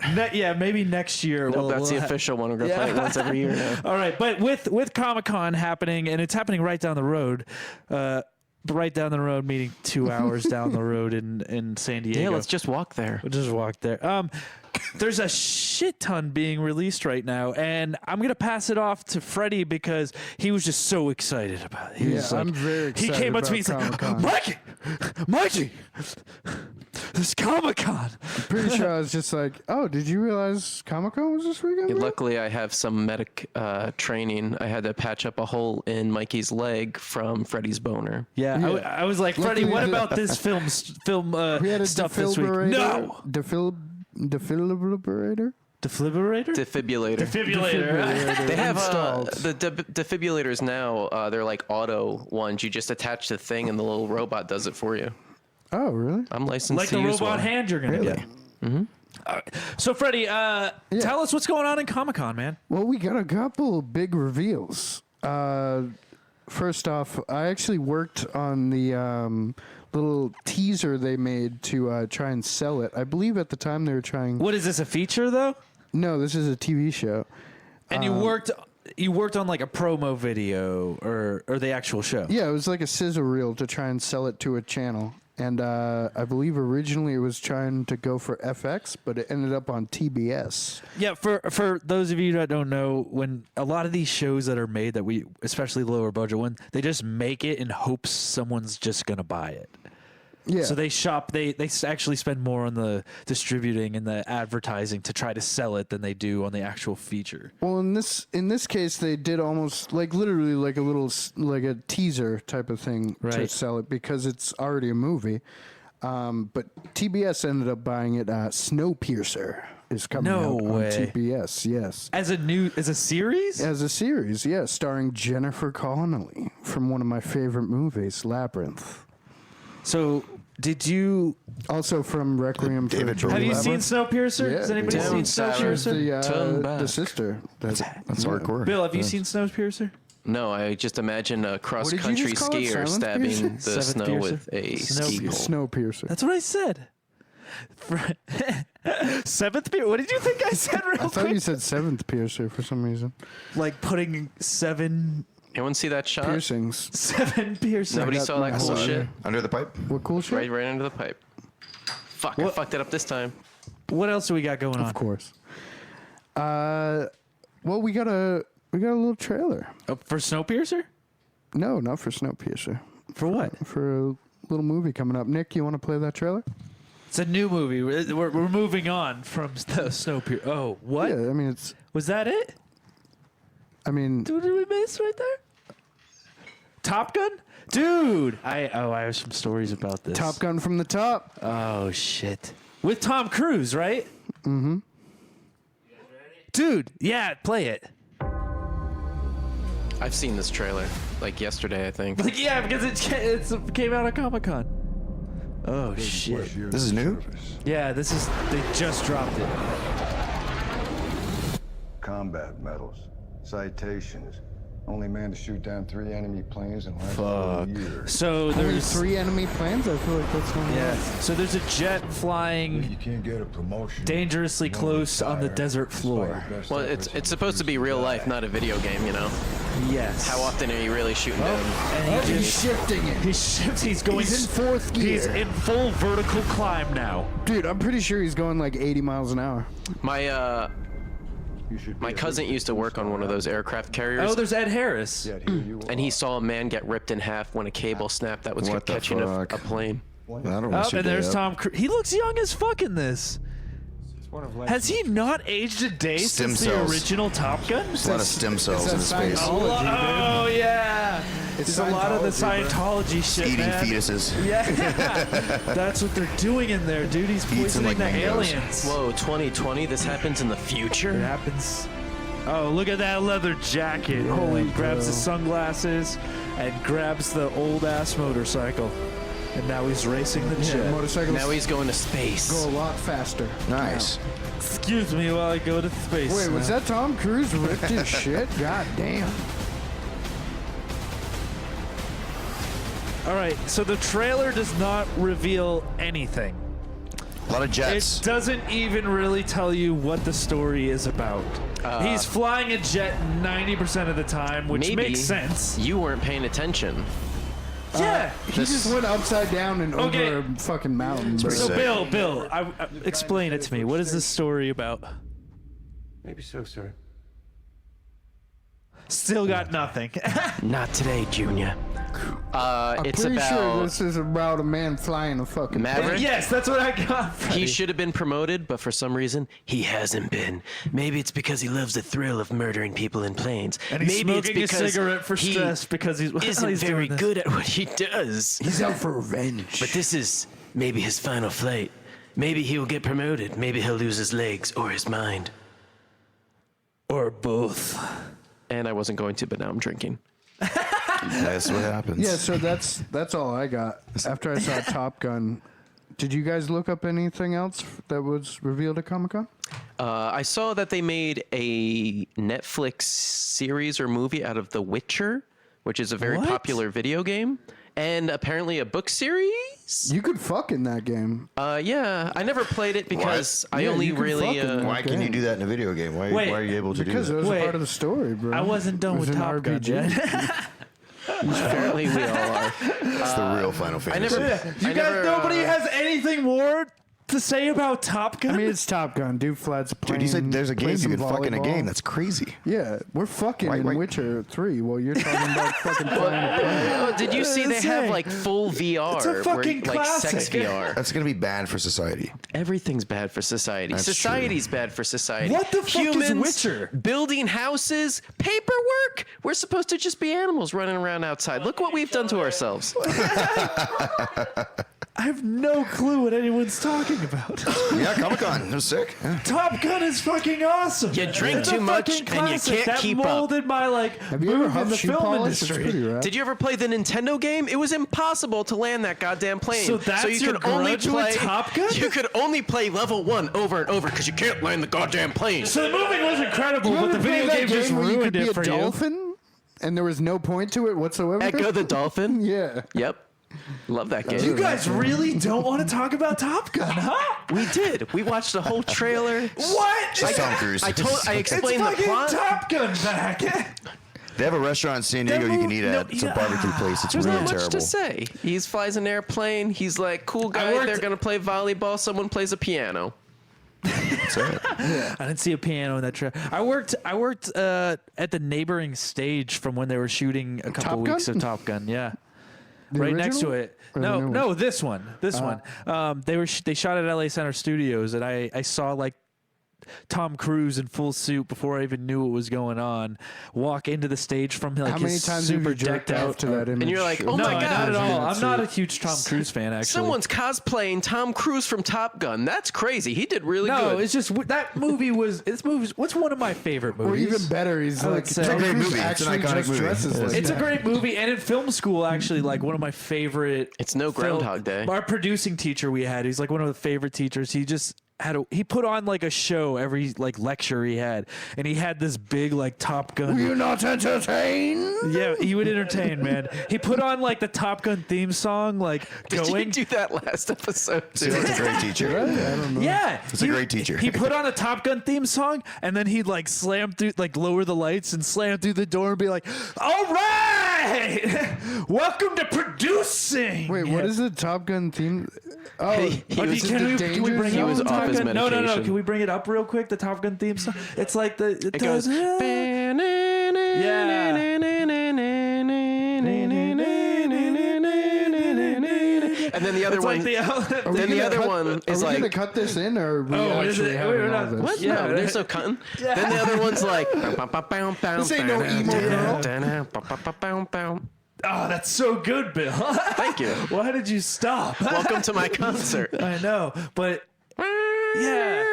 Maybe next year. Nope, that's the official one. We're gonna play it once every year now. All right, but with Comic-Con happening, and it's happening right down the road. Right down the road, meaning 2 hours down the road in San Diego. Yeah, let's just walk there. We'll just walk there. There's a shit ton being released right now, and I'm gonna pass it off to Freddie because he was just so excited about it. I'm very excited. He came up to me and said, "Mikey, There's Comic-Con. I'm pretty sure I was just like, oh, did you realize Comic-Con was this weekend? Yeah, bro? luckily, I have some medic training. I had to patch up a hole in Mikey's leg from Freddy's boner. Yeah, Yeah. I was like, Freddie, what about this film We had a stuff this week? No! Defibrillator? Defibrillator? Defibrillator. They have Installed. the defibrillators now. They're like auto ones. You just attach the thing, and the little robot does it for you. Oh, really? I'm licensed Like to the use robot one. hand you're going to get. Mm-hmm. All right. So, Freddie, tell us what's going on in Comic-Con, man. Well, we got a couple big reveals. First off, I actually worked on the little teaser they made to try and sell it. I believe at the time they were trying... What is this, a feature, though? No, this is a TV show. And you worked on like a promo video or the actual show? Yeah, it was like a sizzle reel to try and sell it to a channel. And I believe originally it was trying to go for FX, but it ended up on TBS. Yeah, for those of you that don't know, when a lot of these shows that are made that we, especially lower budget one, they just make it in hopes someone's just going to buy it. Yeah. So they actually spend more on the distributing and the advertising to try to sell it than they do on the actual feature. Well, in this case, they did almost like literally like a little like a teaser type of thing to Right. sell it because it's already a movie. But TBS ended up buying it. Snowpiercer is coming No out way. on TBS. Yes, As a series? as a series. Yeah, starring Jennifer Connelly from one of my favorite movies, Labyrinth. So did you Also from Requiem for a David Dream. have you seen Labyrinth. Snowpiercer? Yeah, Has anybody Down seen south. Snowpiercer? The sister. That's hardcore. Bill, have you seen Snowpiercer? No, I just imagine a cross-country just call it? skier Silent stabbing piercer? the Seventh snow piercer? with a ski pole. Snowpiercer. That's what I said. Seventh piercer? What did you think I said real I thought quick? you said seventh piercer for some reason. Like putting seven Anyone see that shot? Piercings. piercings. Nobody got saw that my cool son. shit? Under the pipe? What cool shit? Right under the pipe. Fuck, I fucked it up this time. What else do we got going on? Of course. Well, we got a little trailer. Oh, for Snowpiercer? No, not for Snowpiercer. For what? For a little movie coming up. Nick, you want to play that trailer? It's a new movie. We're moving on from the Snowpiercer. Oh, what? Yeah, I mean it's. Was that it? I mean, Did we miss right there? Top Gun? Dude! I have some stories about this. Top Gun from the top. Oh, shit. With Tom Cruise, right? Mm-hmm. Dude, yeah, play it. I've seen this trailer like yesterday, I think. Like, yeah, because it came out at Comic-Con. Oh, shit. This is new? Yeah, they just dropped it. Combat medals, citations. Only man to shoot down 3 enemy planes in less than a year. So Only there's 3 enemy planes. I feel like that's one. Yeah. So there's a jet You flying can't get a promotion. dangerously You won't close on the retire desert despite floor. your best Well, efforts it's supposed to be real life, not a video game, you know? Yes. How often are you really shooting down? And he He's just shifting it. he's going. He's in fourth gear. He's in full vertical climb now. Dude, I'm pretty sure he's going like 80 miles an hour. You should be My at cousin least used to work on one of those aircraft carriers, Oh, there's Ed Harris. Yet here you and are. he saw a man get ripped in half when a cable snapped that was What the catching a fuck? plane. I don't Oh, want and there's Tom Cruise. He looks young as fuck in this. Has he not aged a day Stem since cells. the original Top Gun? A lot of stem cells in his face. Oh yeah, it's a lot of the Scientology shit, Eating man. fetuses. Yeah, that's what they're doing in there, dude. He's Eats them poisoning like the mangoes. aliens. Whoa, 2020, this happens in the It future? happens. Oh, look at that leather jacket. Holy, grabs his sunglasses and grabs the old ass motorcycle, and now he's racing the jet. Motorcycles Now he's going to space. go a lot faster. Nice. Excuse me while I go to space. Wait, was now. that Tom Cruise ripped his shit? God damn. All right, so the trailer does not reveal anything. A lot of jets. It doesn't even really tell you what the story is about. He's flying a jet 90% of the time, which Maybe makes sense. you weren't paying attention. Yeah. He just went upside down and Okay. over a fucking mountain. bro. So Sick. Bill, explain it to me. What is this story about? Maybe so, sir. Still got nothing. Not today, Junior. It's pretty about sure this is about a man flying a fucking Maverick. Yes, that's what I got. He should have been promoted, but for some reason he hasn't been. Maybe it's because he loves the thrill of murdering people in planes. And he's Maybe smoking it's a because cigarette for he stress because he's isn't very good at what he does. He's out for revenge. But this is maybe his final flight. Maybe he will get promoted. Maybe he'll lose his legs or his mind. Or both. And I wasn't going to, but now I'm drinking. That's what happens. Yeah, so that's all I got. After I saw Top Gun, did you guys look up anything else that was revealed at Comic-Con? I saw that they made a Netflix series or movie out of The Witcher, which is a very popular video game, and apparently a book series. You could fuck in that game. Yeah, I never played it because I only you can really. fuck in Why can you do that in a video game? Why are you able to Because do it that? was a part of the story, bro. I wasn't done It was with an Top Gun RPG. yet. Apparently, we all are. It's the real Final Fantasy. Nobody has anything more to say about Top Gun? I mean, it's Top Gun. Dude flies a plane. Dude, he said there's a game plays you some can fuck in a volleyball. game. That's crazy. Yeah, we're fucking in Why- Witcher 3 while you're talking about fucking flying a plane. Oh, did you see they have like full VR? It's a fucking like sex classic. VR. That's going to be bad for society. Everything's bad for society. That's Society's bad for society. What the fuck is Humans, Witcher? Building houses, paperwork. We're supposed to just be animals running around outside. Look what we've done to ourselves. I have no clue what anyone's talking about. Yeah, Comic-Con. It was sick. Yeah. Top Gun is fucking awesome. You drink It's too a much fucking and you classic. can't that keep up. molded my Have you ever move in huffed the shoe film polish? It's industry. pretty rad. Did you ever play the Nintendo game? It was impossible to land that goddamn plane. So that's you your could only grudge with play Top Gun? You could only play level 1 over and over because you can't land the goddamn plane. So the movie was incredible, You but ever the played video that game just game where you could ruined be it a for you. dolphin and there was no point to it whatsoever? Echo the Dolphin? Yeah. Yep. Love that game. You guys really don't want to talk about Top Gun, huh? We did. We watched the whole trailer. What? Just Tom Cruise. I It's explained the fucking plot. Top Gun back. They have a restaurant in San Diego you can eat at. It's a barbecue place. It's There's really not much terrible. to say. He flies an airplane. He's like, cool guy. worked- They're going to play volleyball. Someone plays a piano. That's it. I didn't see a piano in that trailer. I worked at the neighboring stage from when they were shooting a couple Top weeks Gun? of Top Gun. Yeah. The Right next to original? it. Or the new No, one? this one. They shot at LA Center Studios, and I saw like Tom Cruise in full suit before I even knew what was going on walk into the stage from like How many his times have super you jerked decked off out. to that image? And you're like, oh No, my not God. at all. Yeah, I'm not a huge Tom Cruise fan, actually. Someone's cosplaying Tom Cruise from Top Gun. That's crazy. He did really No, good. it's just that movie was. This movie. What's one of my favorite Or movies? even better, he's I would like, say- Tom It's a great Cruise movie. It's an actually iconic just movie. dresses like It's that. a great movie, and in film school, actually, like one of my favorite. It's no Groundhog Day. Our producing teacher we had, he's like one of the favorite teachers. He just he put on like a show every like lecture he had, and he had this big like Top Gun. You're not entertained? Yeah, he would entertain, man. He put on like the Top Gun theme song, like Did going. you do that last episode See, too? that's a great teacher. I don't know. Yeah, He's a great teacher. He put on a Top Gun theme song, and then he'd like slam through, like lower the lights and slam through the door and be like, "All right, welcome to producing." Wait, what is the Top Gun theme? Oh, He was- Can we bring He it was up? off his No. medication. Can we bring it up real quick? The Top Gun theme song. It's like It goes. And then the other It's one. like the. Are we Then the gonna other cut- one Are is we like. gonna cut this in, or are we Oh, is actually it? having We're all not- this? What? Yeah, No, there's no cutting. Then the other one's like. This ain't no emo girl. Oh, that's so good, Bill. Thank you. Why did you stop? Welcome to my concert. I know, but yeah.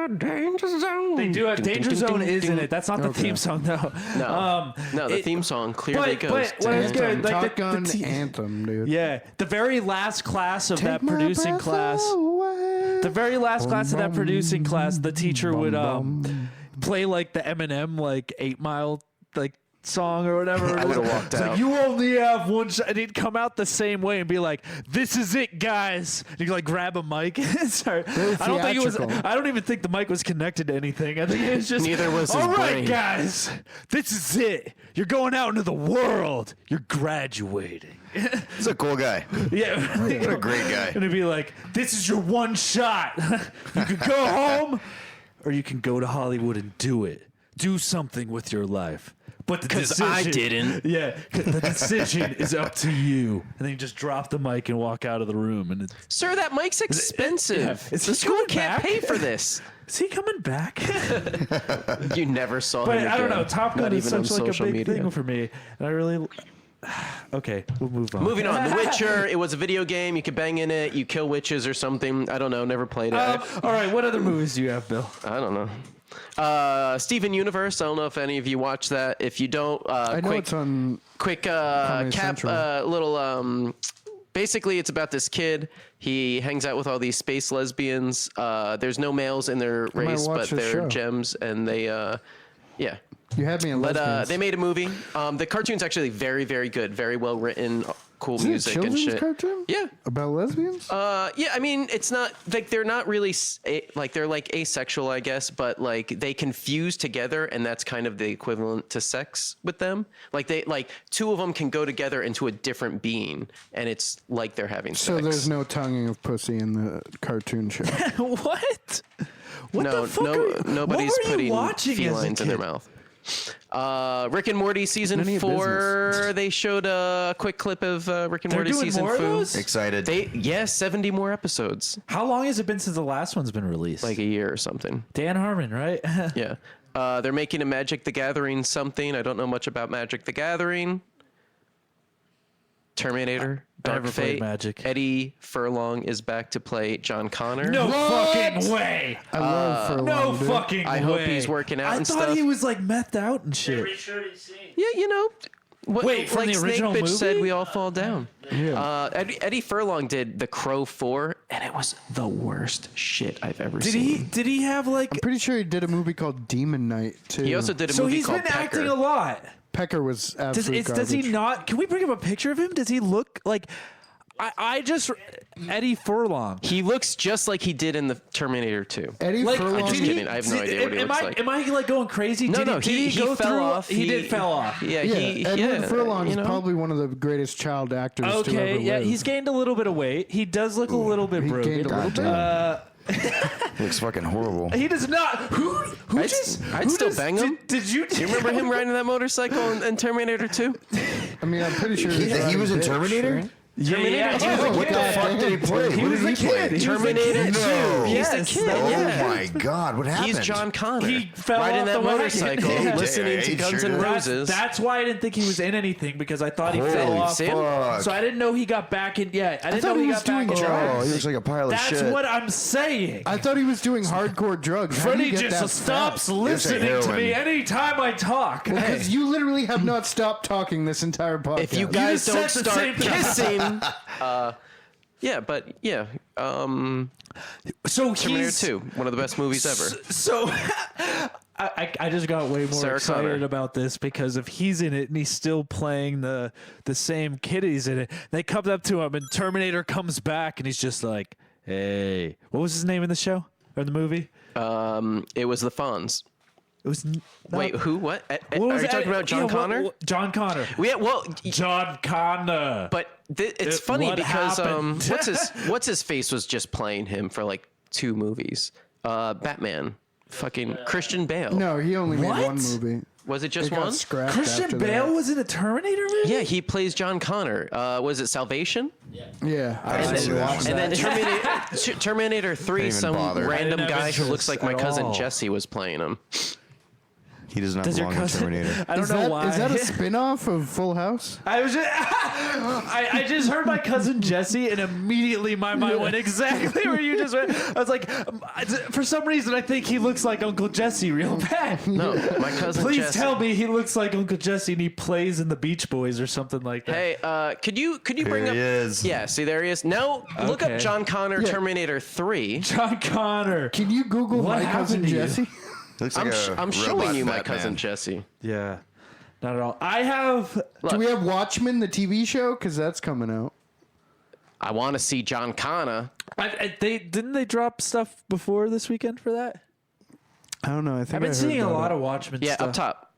They do have Danger Zone is in it. That's not the theme song though. No, no, the theme song clearly goes. But what is good? Like Top Gun the anthem, dude. yeah, the very last class of that Take my producing breath class. away. The very last class of that producing class, the teacher would bum. play like the Eminem like 8 Mile like song or whatever. I would've walked It's out. like, you only have one shot, and he'd come out the same way and be like, "This is it, guys." And he'd like grab a mic. Sorry, I don't think it was. theatrical. I don't even think the mic was connected to anything. I think it was just. Neither was his All right, brain." guys, this is it. You're going out into the world. You're graduating. He's a cool guy. Yeah. What a great guy. And it'd be like, this is your one shot. You could go home or you can go to Hollywood and do it. do something with your life. But the 'Cause decision, I didn't. Yeah, 'cause the decision is up to you. And then you just drop the mic and walk out of the room. And Sir, that mic's expensive. Yeah. Is he The school coming can't back? pay for this. is he coming back? You never saw But him I don't again. know. Top Gun Not is even on such like a social big media. thing for me, and I really. Okay, we'll move on. Moving on, The Witcher. It was a video game. You could bang in it. You kill witches or something. I don't know. Never played it. All right, what other movies do you have, Bill? I don't know. Steven Universe. I don't know if any of you watch that. If you don't, I know it's on. quick Comedy cap Central. little basically it's about this kid. He hangs out with all these space lesbians. There's no males in their might race, watch but this they're show. gems, and they yeah. You had me in But lesbians. they made a movie. The cartoon's actually very, very good. Very well written. Cool Is it a music and children's shit. cartoon? Yeah. About lesbians? Yeah, I mean, it's not like they're not really like they're like asexual, I guess, but like they can fuse together, and that's kind of the equivalent to sex with them. Like two of them can go together into a different being, and it's like they're having sex. So there's no tonguing of pussy in the cartoon show. What? What no, the fuck no, are you, nobody's what were you putting watching as a felines in their kid? mouth. Rick and Morty season None of your 4. business. They showed a quick clip of Rick and They're Morty doing season more of 4. those? Excited. 70 more episodes, How long has it been since the last one's been released? like a year or something. Dan Harmon, right? Yeah. They're making a Magic the Gathering something. I don't know much about Magic the Gathering. Terminator, I Dark never played Fate. Magic. Eddie Furlong is back to play John Connor. No fucking way. I love for a No long, dude. fucking I way. hope he's working out I and thought stuff. he was like methed out and shit. Yeah, you know. What, Wait, from like the original Snake Bitch said, movie? we all fall down. Yeah. Eddie Furlong did The Crow 4, and it was the worst shit I've ever Did seen. he have like? I'm pretty sure he did a movie called Demon Knight too. He also did a So movie he's called been Pecker. acting a lot. Pecker was absolutely Does he garbage. not? Can we bring up a picture of him? Does he look like? I just Eddie Furlong. He looks just like he did in the Terminator 2. Eddie Like, Furlong. I'm just did he- kidding. I have no idea what he am looks I, like. Am I like going crazy? No, did no, he he go fell through, off. He did fell off. Yeah, Yeah, Edward Furlong is you know? probably one of the greatest child actors to ever Okay, yeah, live. he's gained a little bit of weight. He does look a little bit he broken. gained a little God bit. damn. Looks fucking horrible. He does not. Who I'd who still just- bang him. Did you? Do you remember him riding that motorcycle in Terminator 2? I mean, I'm pretty sure He was in Terminator? Right? Yeah, he was a What the kid. fuck did he play? He What was did a he play? kid. He was a Terminator kid. 2. No. He's Yes, the kid. that- Oh Yeah. my God! What happened? He's John Connor. He fell riding off that the wagon. motorcycle, Yeah. listening to He Guns sure N' did. Roses. That's why I didn't think he was in anything because I thought he Holy fell off. fuck. So I didn't know he got back in. Yeah, I didn't thought know he he was got back doing in. drugs. Oh, he looks like a pile of That's shit. what I'm saying. I thought he was doing hardcore drugs. How do Freddie you get that just stops fat? listening to me heroin. anytime I talk. Because you literally have not stopped talking this entire podcast. If you guys just don't said the start same thing. kissing, yeah, but yeah, So Terminator he's 2, one of the best movies ever. So I just got way more Sarah excited Connor. about this because if he's in it and he's still playing the same kid he's in it, they come up to him and Terminator comes back and he's just like, "Hey, what was his name in the show or the movie?" It was the Fonz. It was Wait, who? What? What Are was you it? talking about John Yeah, Connor? John Connor. Yeah, well, John Connor. but it's funny what because happened? what's his face was just playing him for like 2 movies. Batman, fucking Christian Bale. No, he only made What? one movie. Was it just It got one? scrapped Christian after Bale that. was in a Terminator movie? Yeah, he plays John Connor. Was it Salvation? Yeah, I didn't see that. And then Terminator 3, even some bother. random I didn't have guy who looks interest like my at cousin all. Jesse was playing him. He does not Does your belong in cousin? Terminator. I don't is know that, why. Is that a spin-off of Full House? I was just, I just heard my cousin Jesse, and immediately my mind went exactly where you just went. I was like, for some reason, I think he looks like Uncle Jesse real bad. No, my cousin Please Jesse. tell me he looks like Uncle Jesse and he plays in the Beach Boys or something like that. Hey, could you bring up? he is. Yeah, see there he is. Now look Okay. up John Connor Yeah. Terminator 3. John Connor. Can you Google What my cousin happened to you? Jesse? Looks like I'm showing you my cousin Jesse. Yeah, not at all. I have. Do we have Watchmen, the TV show? Because that's coming out. I want to see John Connor. Didn't they drop stuff before this weekend for that? I don't know. I think I've been I heard seeing a about lot it. of Watchmen Yeah, stuff. up top.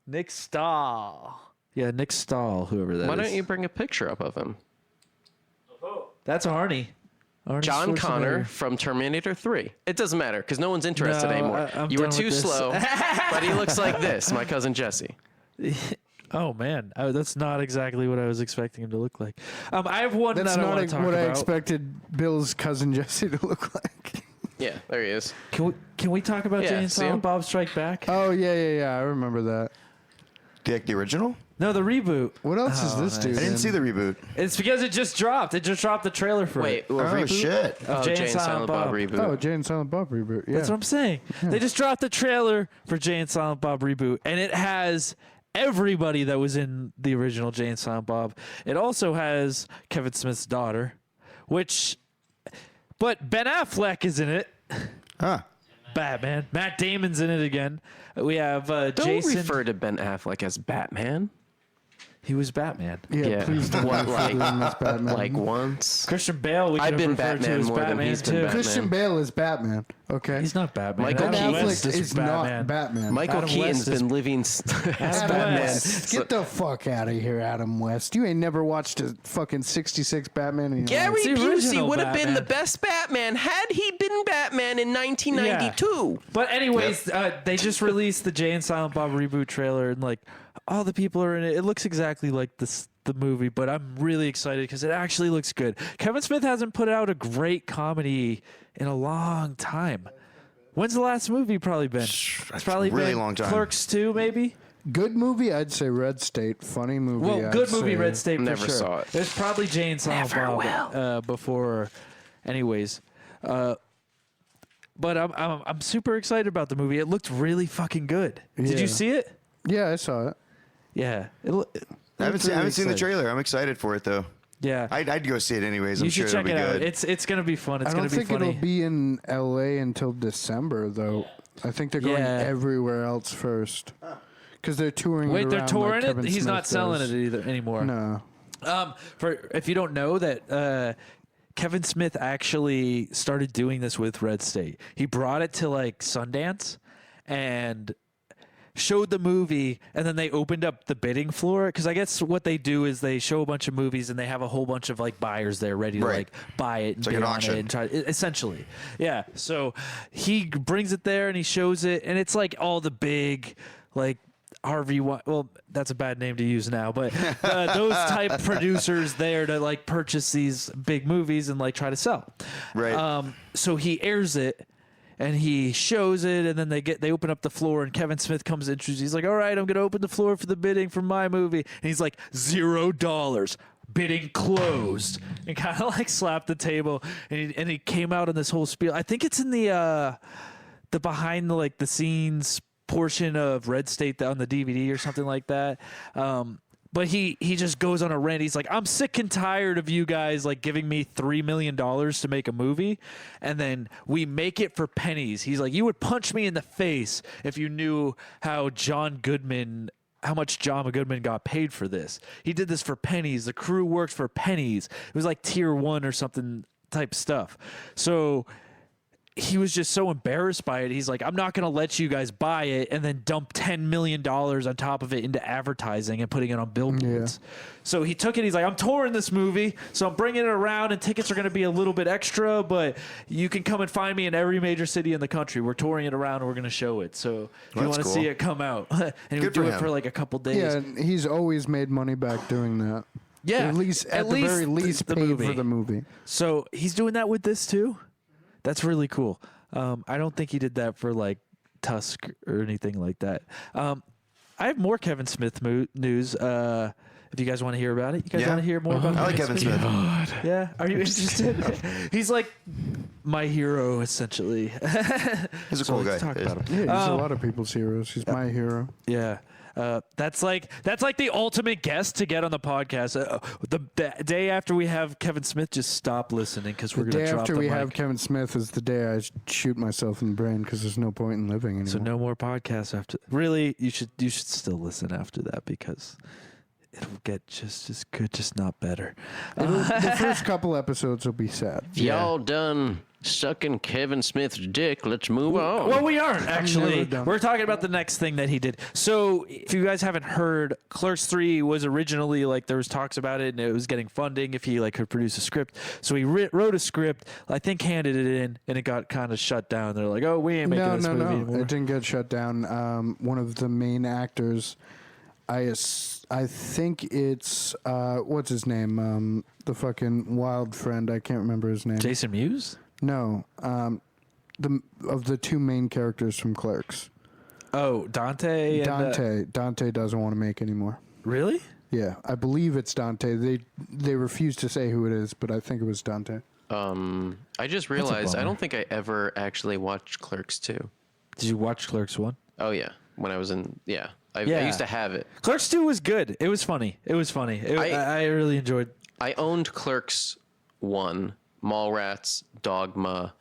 Nick Stahl. Yeah, Nick Stahl, whoever that is. Why don't you bring a picture up of him? That's Arnie. John Connor from Terminator 3. It doesn't matter because no one's interested anymore. You were too slow, but he looks like this, my cousin Jesse. Oh man, that's not exactly what I was expecting him to look like. I have one That's that I not want to talk what about. I expected Bill's cousin Jesse to look like. Yeah, there he is. Can we talk about Jay and Silent Bob Strike Back? Oh yeah. I remember that. The original? No, the reboot. What else is this dude? I didn't see the reboot. It's because it just dropped. It just dropped the trailer for it. Oh shit! Jay and Silent Bob reboot. Oh, Jay and Silent Bob reboot. Yeah. That's what I'm saying. They just dropped the trailer for Jay and Silent Bob reboot, and it has everybody that was in the original Jay and Silent Bob. It also has Kevin Smith's daughter, but Ben Affleck is in it. Huh. Batman. Matt Damon's in it again. We have Don't Jason. refer to Ben Affleck as Batman. He was Batman. Yeah, please don't What, refer to him as Batman. like once. Christian Bale. We I've could been have referred to Batman as more than Batman he's been too. Batman. Christian Bale is Batman. Okay. He's not Batman. Michael Adam Keaton West is not Batman. Michael Adam Keaton's West is- been living as Batman. West. Get the fuck out of here, Adam West. You ain't never watched a fucking 66 Batman in your Gary life. the Busey original would have been Batman. the best Batman had he been Batman in 1992. But anyways, they just released the Jay and Silent Bob reboot trailer, and like all the people are in it. It looks exactly like the movie, but I'm really excited because it actually looks good. Kevin Smith hasn't put out a great comedy in a long time. When's the last movie probably been? It's probably really been long time. Clerks 2, maybe. Good movie, I'd say Red State. Funny movie. Well, I'd good movie, say. Red State for Never sure. saw it. There's probably Jay and Silent Bob before. Anyways, but I'm super excited about the movie. It looked really fucking good. Did Yeah. you see it? Yeah, I saw it. Yeah. I haven't seen the trailer. I'm excited for it though. Yeah. I'd go see it anyways. I'm You sure should check it'll it be out. good. It's gonna be fun. It's I gonna don't be think funny. it'll be in LA until December, though. I think they're going Yeah. everywhere else first. Because they're touring Wait, it they're around touring like it? Kevin He's Smith not selling does. it either anymore. No. For if you don't know that Kevin Smith actually started doing this with Red State. He brought it to like Sundance and showed the movie, and then they opened up the bidding floor, because I guess what they do is they show a bunch of movies and they have a whole bunch of like buyers there ready to like buy it and It's like bid an on auction. it and try essentially. Yeah. So he brings it there and he shows it, and it's like all the big like Harvey, well, that's a bad name to use now, but those type producers there to like purchase these big movies and like try to sell. Right. So he airs it and he shows it, and then they open up the floor, and Kevin Smith comes in. He's like, "All right, I'm gonna open the floor for the bidding for my movie," and he's like, $0. Bidding closed, and kind of like slapped the table, and he came out in this whole spiel. I think it's in the behind the scenes portion of Red State on the DVD or something like that. But he just goes on a rant. He's like, "I'm sick and tired of you guys like giving me $3 million to make a movie, and then we make it for pennies." He's like, "You would punch me in the face if you knew how much John Goodman got paid for this. He did this for pennies. The crew worked for pennies. It was like tier 1 or something type stuff." So he was just so embarrassed by it. He's like, "I'm not going to let you guys buy it and then dump $10 million on top of it into advertising and putting it on billboards." Yeah. So he took it. He's like, "I'm touring this movie, so I'm bringing it around, and tickets are going to be a little bit extra, but you can come and find me in every major city in the country. We're touring it around, and we're going to show it. So if you want to see it, come out." And he would do it for like a couple days. Yeah, and he's always made money back doing that. Yeah. At the very least, the paid movie. for the movie. So he's doing that with this too. That's really cool. I don't think he did that for like Tusk or anything like that. I have more Kevin Smith news. If you guys want to hear about it, you guys want to hear more about? I like Kevin Smith. Yeah, are you interested? He's like my hero, essentially. He's a cool guy. Talk about him. Yeah, he's a lot of people's heroes. He's my hero. Yeah. That's like the ultimate guest to get on the podcast. The day after we have Kevin Smith, just stop listening because we're going to drop the mic. The day after we have Kevin Smith is the day I shoot myself in the brain because there's no point in living anymore. So no more podcasts after. Really, you should still listen after that because it'll get just as good, just not better. The first couple episodes will be sad. Y'all done sucking Kevin Smith's dick. Let's move on. Well, we aren't actually. We're talking about the next thing that he did. So, if you guys haven't heard, Clerks 3 was originally like there was talks about it, and it was getting funding if he like could produce a script. So he wrote a script. I think handed it in, and it got kind of shut down. They're like, "Oh, we ain't making this movie anymore." It didn't get shut down. One of the main actors, I think it's what's his name? The fucking wild friend. I can't remember his name. Jason Mewes? No, the two main characters from Clerks. Oh, Dante. Dante doesn't want to make anymore. Really? Yeah, I believe it's Dante. They refuse to say who it is, but I think it was Dante. I just realized I don't think I ever actually watched Clerks 2. Did you watch Clerks 1? Oh yeah, when I was in I used to have it. Clerks 2 was good. It was funny. I really enjoyed. I owned Clerks 1. Mallrats, Dogma,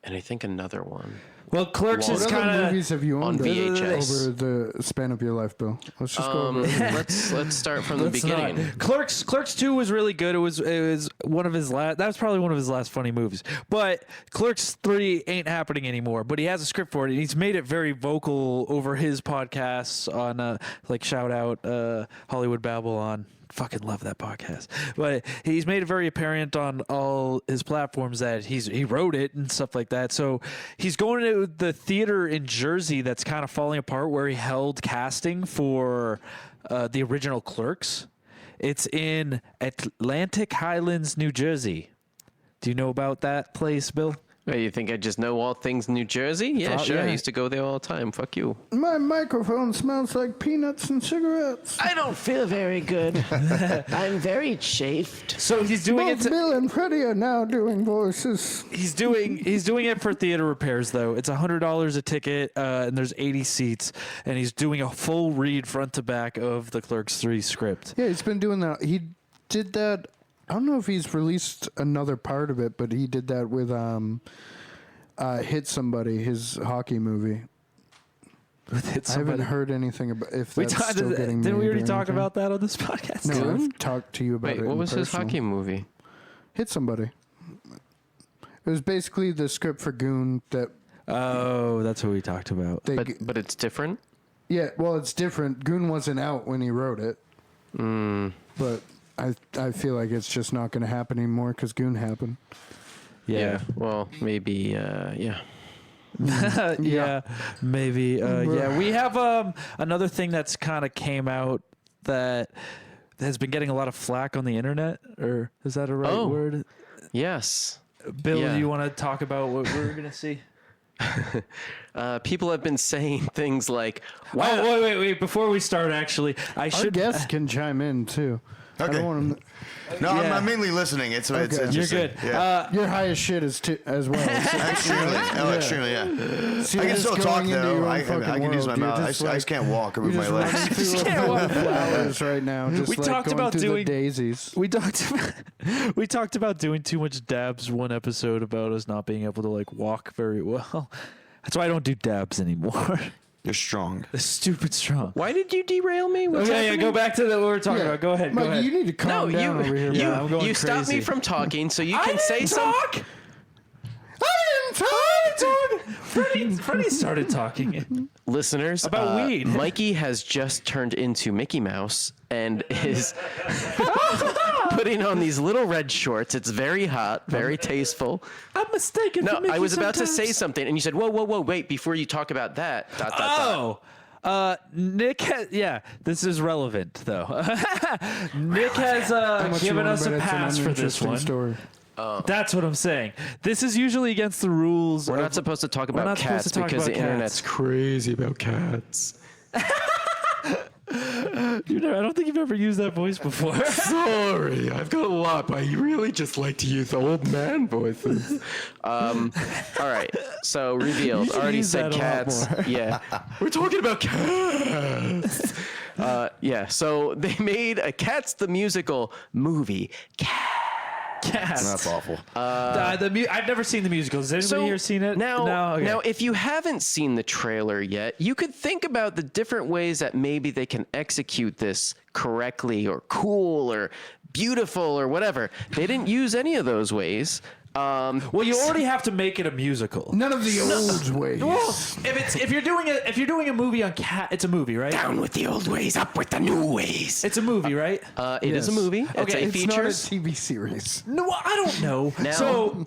and I think another one. Well, Clerks is what kind other of movies have you owned on VHS. over the span of your life, Bill? Let's just go over it. Let's start from the beginning. Clerks 2 was really good. It was one of his last. That was probably one of his last funny movies. But Clerks 3 ain't happening anymore. But he has a script for it, and he's made it very vocal over his podcasts on like shout out Hollywood Babylon. Fucking love that podcast. But he's made it very apparent on all his platforms that he wrote it and stuff like that. So he's going to the theater in Jersey that's kind of falling apart where he held casting for the original Clerks. It's in Atlantic Highlands, New Jersey. Do you know about that place, Bill? Hey, you think I just know all things New Jersey? Yeah, sure. yeah. I used to go there all the time. Fuck you. My microphone smells like peanuts and cigarettes. I don't feel very good. I'm very chafed. So he's doing Both it. Bill and Freddie are now doing voices. He's doing it for theater repairs though. It's $100 a ticket, and there's 80 seats, and he's doing a full read front to back of the Clerks 3 script. Yeah, he's been doing that. He did that. I don't know if he's released another part of it, but he did that with Hit Somebody, his hockey movie. I haven't heard anything about if that's still getting made. Didn't we already or talk anything. about that on this podcast? No, I've talked to you about it. Wait, what was his personal. hockey movie? Hit Somebody. It was basically the script for Goon that. Oh, that's what we talked about. But it's different? Yeah, well, it's different. Goon wasn't out when he wrote it. But I feel like it's just not going to happen anymore because Goon happened. Yeah. Well, maybe. Yeah. Yeah, maybe. Yeah, we have another thing that's kind of came out that has been getting a lot of flack on the internet, or is that a right word? Yes. Bill, Yeah. do you want to talk about what we're gonna see? People have been saying things like, "Wow, oh, wait! Before we start, actually, Our guests can chime in too. I Okay. don't want them. No, I'm mainly listening. It's Okay. interesting. you're good." Yeah. You're high as shit as well. Extremely, yeah. See, I can just still talk going into though. your I own fucking can use my world. You're mouth. I just just can't walk or move You're my just legs. running through the flowers right now. Just We like talked going about through doing- the daisies. We talked about doing too much dabs one episode about us not being able to like walk very well. That's why I don't do dabs anymore. You're strong. It's stupid strong. why did you derail me? What's Okay, yeah, happening? go back to what we were talking about. Go ahead. Mike, go ahead. you need to calm No, down over here. you, Yeah, I'm going you stopped me crazy. from talking, so you I can say didn't something. talk. Freddie started talking. Listeners, About weed. Mikey has just turned into Mickey Mouse and is putting on these little red shorts. It's very hot, very tasteful. I'm mistaken. No, for Mickey I was about to say sometimes. something, and you said, whoa, wait, before you talk about that, ... Nick has, this is relevant though. Nick has Much you given want, us but a it's an pass for this uninteresting one. Story. That's what I'm saying. This is usually against the rules. We're not supposed to talk about not supposed cats to talk because about the internet's cats. crazy about cats. I don't think you've ever used that voice before. Sorry, I've got a lot, but I really just like to use old man voices. All right, so revealed. should Already use said that a lot cats. more. Yeah, we're talking about cats. Yeah, so they made a Cats the Musical movie. Cats. That's awful. I've never seen the musical. Has anybody here seen it? Now, No? Okay. now, if you haven't seen the trailer yet, you could think about the different ways that maybe they can execute this correctly or cool or beautiful or whatever. They didn't use any of those ways. Well, you already have to make it a musical. None of the old ways. Well, if you're doing a movie on cat, it's a movie, right? Down with the old ways, up with the new ways. It's a movie, right? It is a movie. It's a It's features. not a TV series. No, I don't know. Now- So,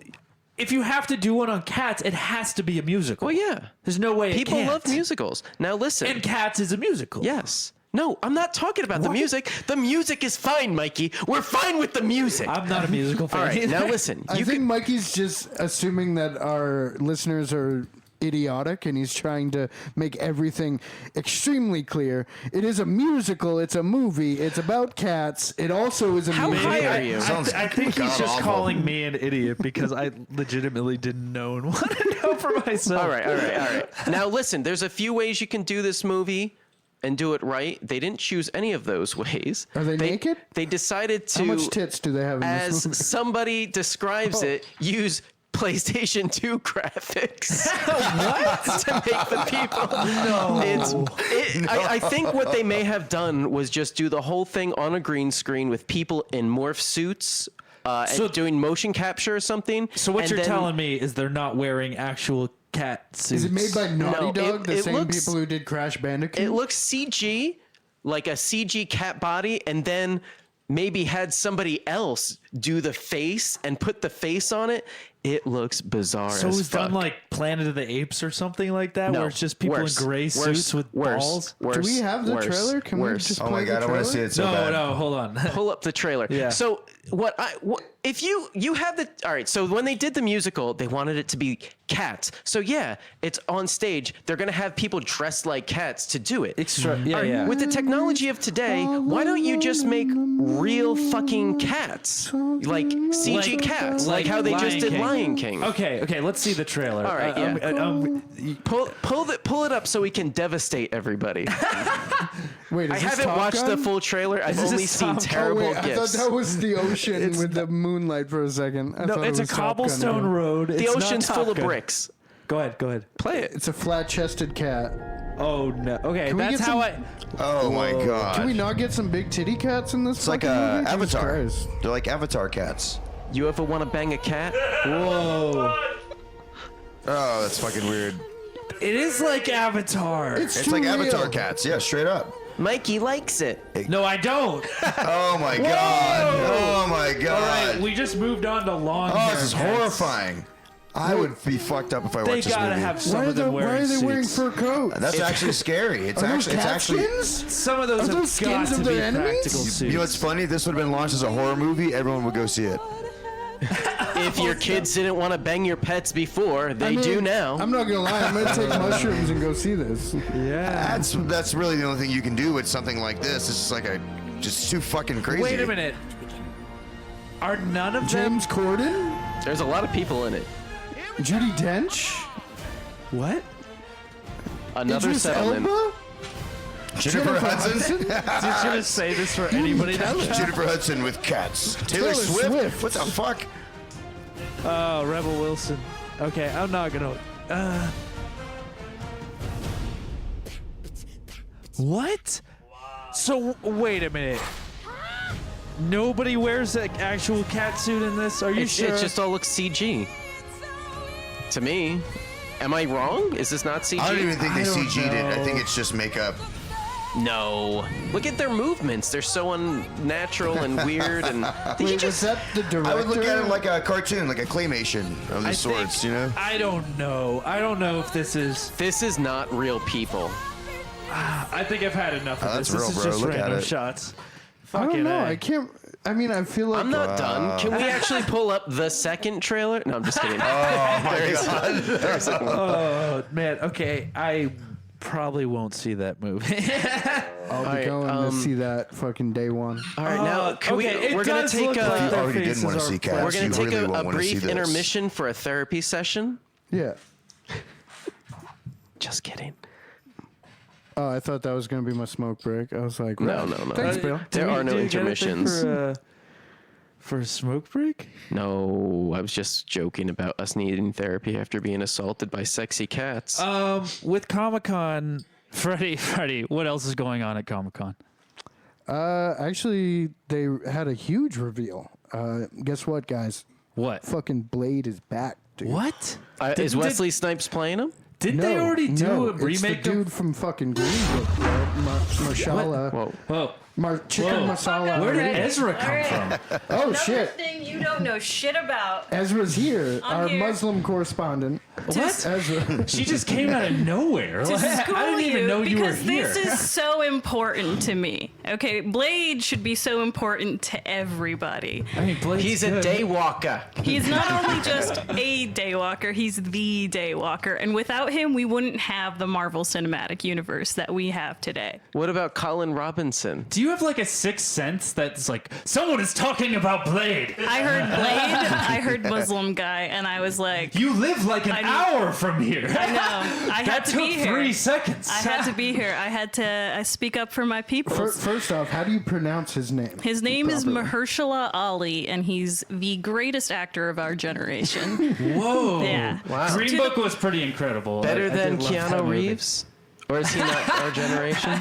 if you have to do one on Cats, it has to be a musical. Well, yeah. There's no way People it can't. love musicals. Now listen. And Cats is a musical. Yes. No, I'm not talking about the music. The music is fine, Mikey. We're fine with the music. I'm not a musical fan. All right, either. now listen. I think Mikey's just assuming that our listeners are idiotic, and he's trying to make everything extremely clear. It is a musical. It's a movie. It's about cats. It also is a How musical. high are you? I think he's just calling me an idiot because I legitimately didn't know and want to know for myself. All right. Now listen, there's a few ways you can do this movie and do it right. They didn't choose any of those ways. Are they naked? They decided to, How much tits do they have in as this movie? somebody describes it, use PlayStation 2 graphics. What? To make the people. No. I think what they may have done was just do the whole thing on a green screen with people in morph suits and doing motion capture or something. So what and you're then- telling me is they're not wearing actual cat suits. Is it made by Naughty No, Dog, the it same looks- people who did Crash Bandicoot? It looks CG, like a CG cat body, and then maybe had somebody else do the face and put the face on it. It looks bizarre So as it's fuck. done like Planet of the Apes or something like that, No, where it's just people worse, in gray worse, suits with worse, balls. Worse, Do we have the worse, trailer? Can worse. we just Oh play my god, the I want to see trailer? it so No, bad. no, hold on. Pull up the trailer. Yeah. So if you have the all right. So when they did the musical, they wanted it to be cats. So yeah, it's on stage. They're gonna have people dressed like cats to do it. Yeah, All right, yeah. With the technology of today, why don't you just make real fucking cats, like CG cats, like how they just did Lion King? Okay, let's see the trailer. All right, pull it up so we can devastate everybody. Wait, is I this haven't Top watched Gun? the full trailer. I've this only seen Top Gun? terrible Oh, wait, I thought gifs. that was the ocean with the moonlight for a second. I No, thought it's it a was Top Gun. cobblestone road. The It's not ocean's Top full of Gun. bricks. Go ahead. Play it. It's a flat-chested cat. Oh no. Okay, Can we that's get how some- Oh my god. Can we not get some big titty cats in this? It's like fucking movie? Jesus Avatar. Christ. They're like Avatar cats. You ever want to bang a cat? Whoa. Oh, that's fucking weird. It is like Avatar. It's too like Avatar real. cats. Yeah, straight up. Mikey likes it. No, I don't. Oh my god. Oh my All god. right, we just moved on to long Oh, hair this is cats. horrifying. I would be fucked up if I They watched this gotta movie. have some Why of them are they wearing wearing suits. fur coats? That's actually scary. It's Are those actually cat it's actually skins? Some of those Are have those skins got of to their be enemies? practical suits. You know what's funny? This would have been launched as a horror movie. Everyone would go see it. If your kids didn't want to bang your pets before, they do now. I'm not gonna lie. I'm gonna take mushrooms and go see this. Yeah. That's really the only thing you can do with something like this. It's just like just too fucking crazy. Wait a minute. Are none of them? James Corden, There's a lot of people in it. Judi Dench, What? Another Idris settlement. Elba, Jennifer Hudson. Did you just say this for anybody else? Jennifer Hudson with cats. Taylor Swift. Swift. What the fuck? Oh, Rebel Wilson. Okay, I'm not gonna. What? So wait a minute. Nobody wears an actual cat suit in this. Are you It sure? just all looks CG. To me. Am I wrong? Is this not CG? I don't even think they I don't CG'd it. I know. think it's just makeup. No. Look at their movements. They're so unnatural and weird. And Wait, was that the director? I would look at it like a cartoon, like a claymation of the I sorts, think- you know? I don't know. I don't know if this is. This is not real people. I think I've had enough of that's this. real, This is bro. just Look at random it. shots. I don't Fucking know. A. I can't. I mean, I feel like I'm not done. Can we actually pull up the second trailer? No, I'm just kidding. Oh my god. There's a- Oh man. Okay, I probably won't see that movie. I'll be Alright, going to see that fucking day one. all right, now can okay, we're gonna does take look like If you their already didn't faces want to are see cats, we're gonna you take really a won't want to see brief this. intermission for a therapy session. Yeah. Just kidding. Oh, I thought that was gonna be my smoke break. I was like, No, right. no, no. Thanks, Bill. There are no Do you get anything intermissions. For a smoke break? No, I was just joking about us needing therapy after being assaulted by sexy cats. With Comic-Con, Freddie, what else is going on at Comic-Con? Actually, they had a huge reveal. Guess what, guys? What? Fucking Blade is back, dude. What? Is Wesley Snipes playing him? Didn't they already do a remake? It's the dude from fucking Green Book, bro. Marshala. Whoa. Chicken masala. Where did Ezra come from? Oh, Another shit. thing you don't know shit about. Ezra's here, I'm our here. Muslim correspondent. What? Ezra. She just came out of nowhere. To school I didn't even know you were because here. this is so important to me. Okay, Blade should be so important to everybody. I mean, Blade's He's a good. daywalker. He's not only just a daywalker, he's the daywalker. And without him, we wouldn't have the Marvel Cinematic Universe that we have today. What about Colin Robinson? Do you have like a sixth sense that's like, someone is talking about Blade? I heard Blade, I heard Muslim guy, and I was like, You live like an hour from here. I know. I had to be here. 3 seconds. I had to be here. I had to speak up for my people. First off, how do you pronounce his name? His name is properly? Mahershala Ali, and he's the greatest actor of our generation. Whoa. Yeah. Wow. Green Book was pretty incredible. Better I than did love that Keanu movie. Reeves? Or is he not our generation?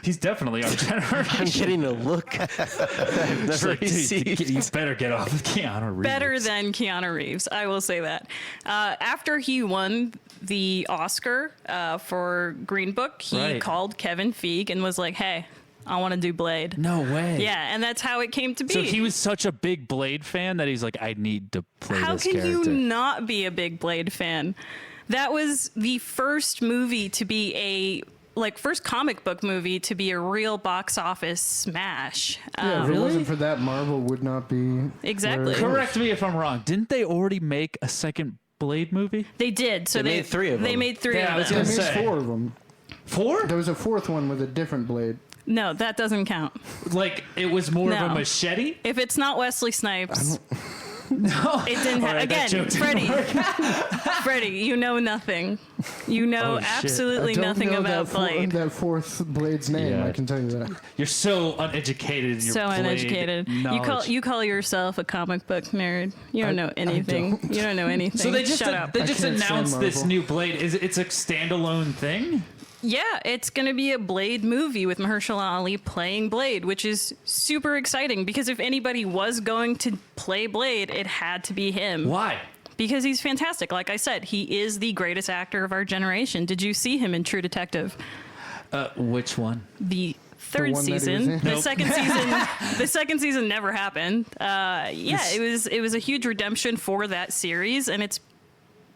He's definitely our generation. I'm getting a look I've It's never like, dude, received. you better get off of Keanu Reeves. Better than Keanu Reeves, I will say that. After he won the Oscar for Green Book, he called Kevin Feige and was like, hey, I want to do Blade. No way. Yeah, and that's how it came to be. So he was such a big Blade fan that he's like, I need to play How this can character. you not be a big Blade fan? That was the first movie to be first comic book movie to be a real box office smash. Yeah, if it wasn't for that, Marvel would not be. Exactly. where it is. Correct me if I'm wrong. Didn't they already make a second Blade movie? They did. So They made 3 of them. They made 3 Yeah, I of was them. gonna They made say. 4 of them. 4? There was a 4th one with a different Blade. No, that doesn't count. Like it was more of No. a machete? If it's not Wesley Snipes, No. it didn't All right, that again, joke didn't Freddie, you know nothing. You know Oh, shit. absolutely I don't nothing know about Blade. that 4th Blade's name, Yeah. I can tell you that. You're so uneducated in your So Blade uneducated. knowledge. You call yourself a comic book nerd. You don't know anything. don't. You don't know anything. So they just Shut up. they I just can't stand announced this Marvel. new Blade. It's a standalone thing? Yeah, it's going to be a Blade movie with Mahershala Ali playing Blade, which is super exciting because if anybody was going to play Blade, it had to be him. Why? Because he's fantastic. Like I said, he is the greatest actor of our generation. Did you see him in True Detective? Which one? The third one that he was season. in? The Nope. second season never happened. It was a huge redemption for that series, and it's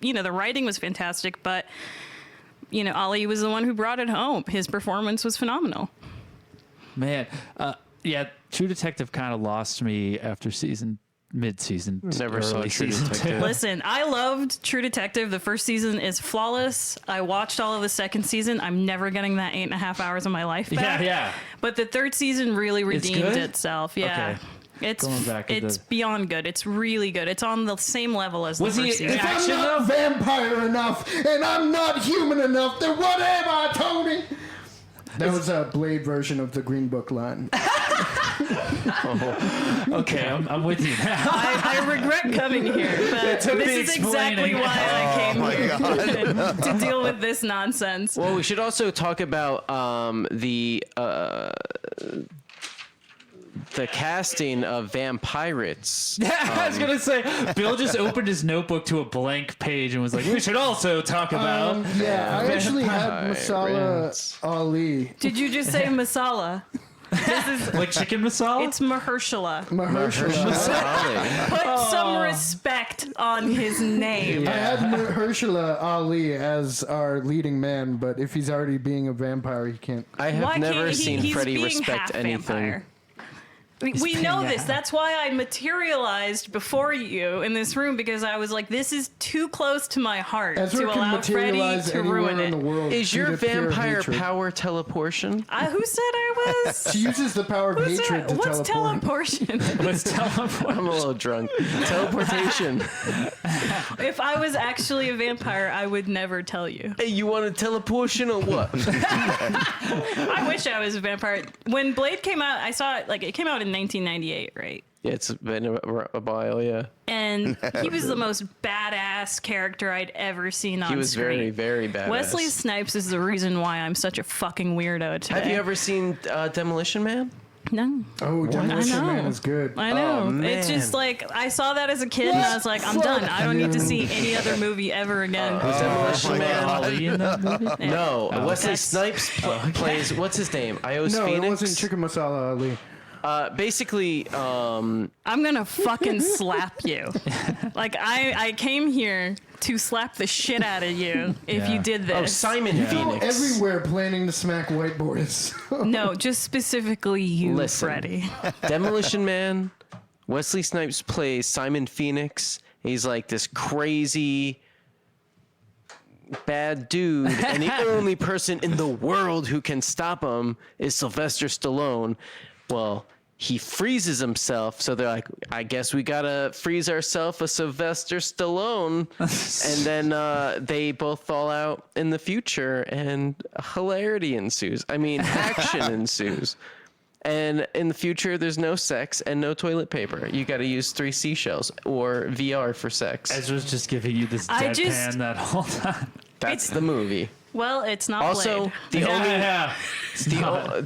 the writing was fantastic, but Ali was the one who brought it home. His performance was phenomenal. Man, yeah, True Detective kind of lost me after mid-season. Never saw early True season Detective. 2. Listen, I loved True Detective. The first season is flawless. I watched all of the second season. I'm never getting that 8.5 hours of my life back. Yeah. But the third season really redeemed good? itself. Yeah. Okay. It's Going back to it's the- beyond good. It's really good. It's on the same level as Was the he first season. If I'm action not though? vampire enough and I'm not human enough, then what am I, Tony? That was a Blade version of the Green Book line. Okay, I'm with you now. I regret coming here, but took this the is exactly explaining. why I came my here to deal with this nonsense. Well, we should also talk about the casting of Vampirates. I was gonna say, Bill just opened his notebook to a blank page and was like, "We should also talk about." Yeah, I actually had Masala Vampires. Ali. Did you just say masala? Like chicken masala? It's Mahershala. Mahershala. Solid. Put some respect on his name. I had Mahershala Ali as our leading man, but if he's already being a vampire, he can't. I have Why never can't seen he's Freddie being respect half anything. vampire. We know this. That's why I materialized before you in this room because I was like, this is too close to my heart Ezra to can allow Freddie materialize to anywhere ruin in the it. world. Is due your to pure vampire hatred. power teleportation? Who said I was? She uses the power of Who hatred said, to what's teleport. teleportation? Let's tell him. I'm a little drunk. Teleportation. If I was actually a vampire, I would never tell you. Hey, you want a teleportation or what? I wish I was a vampire. When Blade came out, I saw it, it came out in 1998, right? Yeah, it's been a while, yeah. And he was the most badass character I'd ever seen on He was screen. very, very badass. Wesley Snipes is the reason why I'm such a fucking weirdo today. Have you ever seen Demolition Man? No. Oh, Demolition I know. Man is good. I know. Oh, It's just like I saw that as a kid and I was like, I'm done. I don't need to see any other movie ever again. Demolition Man. Ali in that movie? Yeah. No, Wesley That's- Snipes plays. What's his name? Ios No, Phoenix. it wasn't Chicken Masala Ali. Basically, I'm gonna fucking slap you. Like I came here to slap the shit out of you if you did this. Simon Go Phoenix. everywhere planning to smack white boys. No, just specifically you, Listen. Freddie. Demolition Man. Wesley Snipes plays Simon Phoenix. He's like this crazy bad dude, and the only person in the world who can stop him is Sylvester Stallone. Well, he freezes himself, so they're like, I guess we gotta freeze ourselves a Sylvester Stallone. And then they both fall out in the future, and hilarity ensues. I mean, action ensues. And in the future, there's no sex and no toilet paper. You gotta use 3 seashells or VR for sex. Ezra's just giving you this I deadpan just- that whole time. That's the movie. Well, it's not Also, Blade.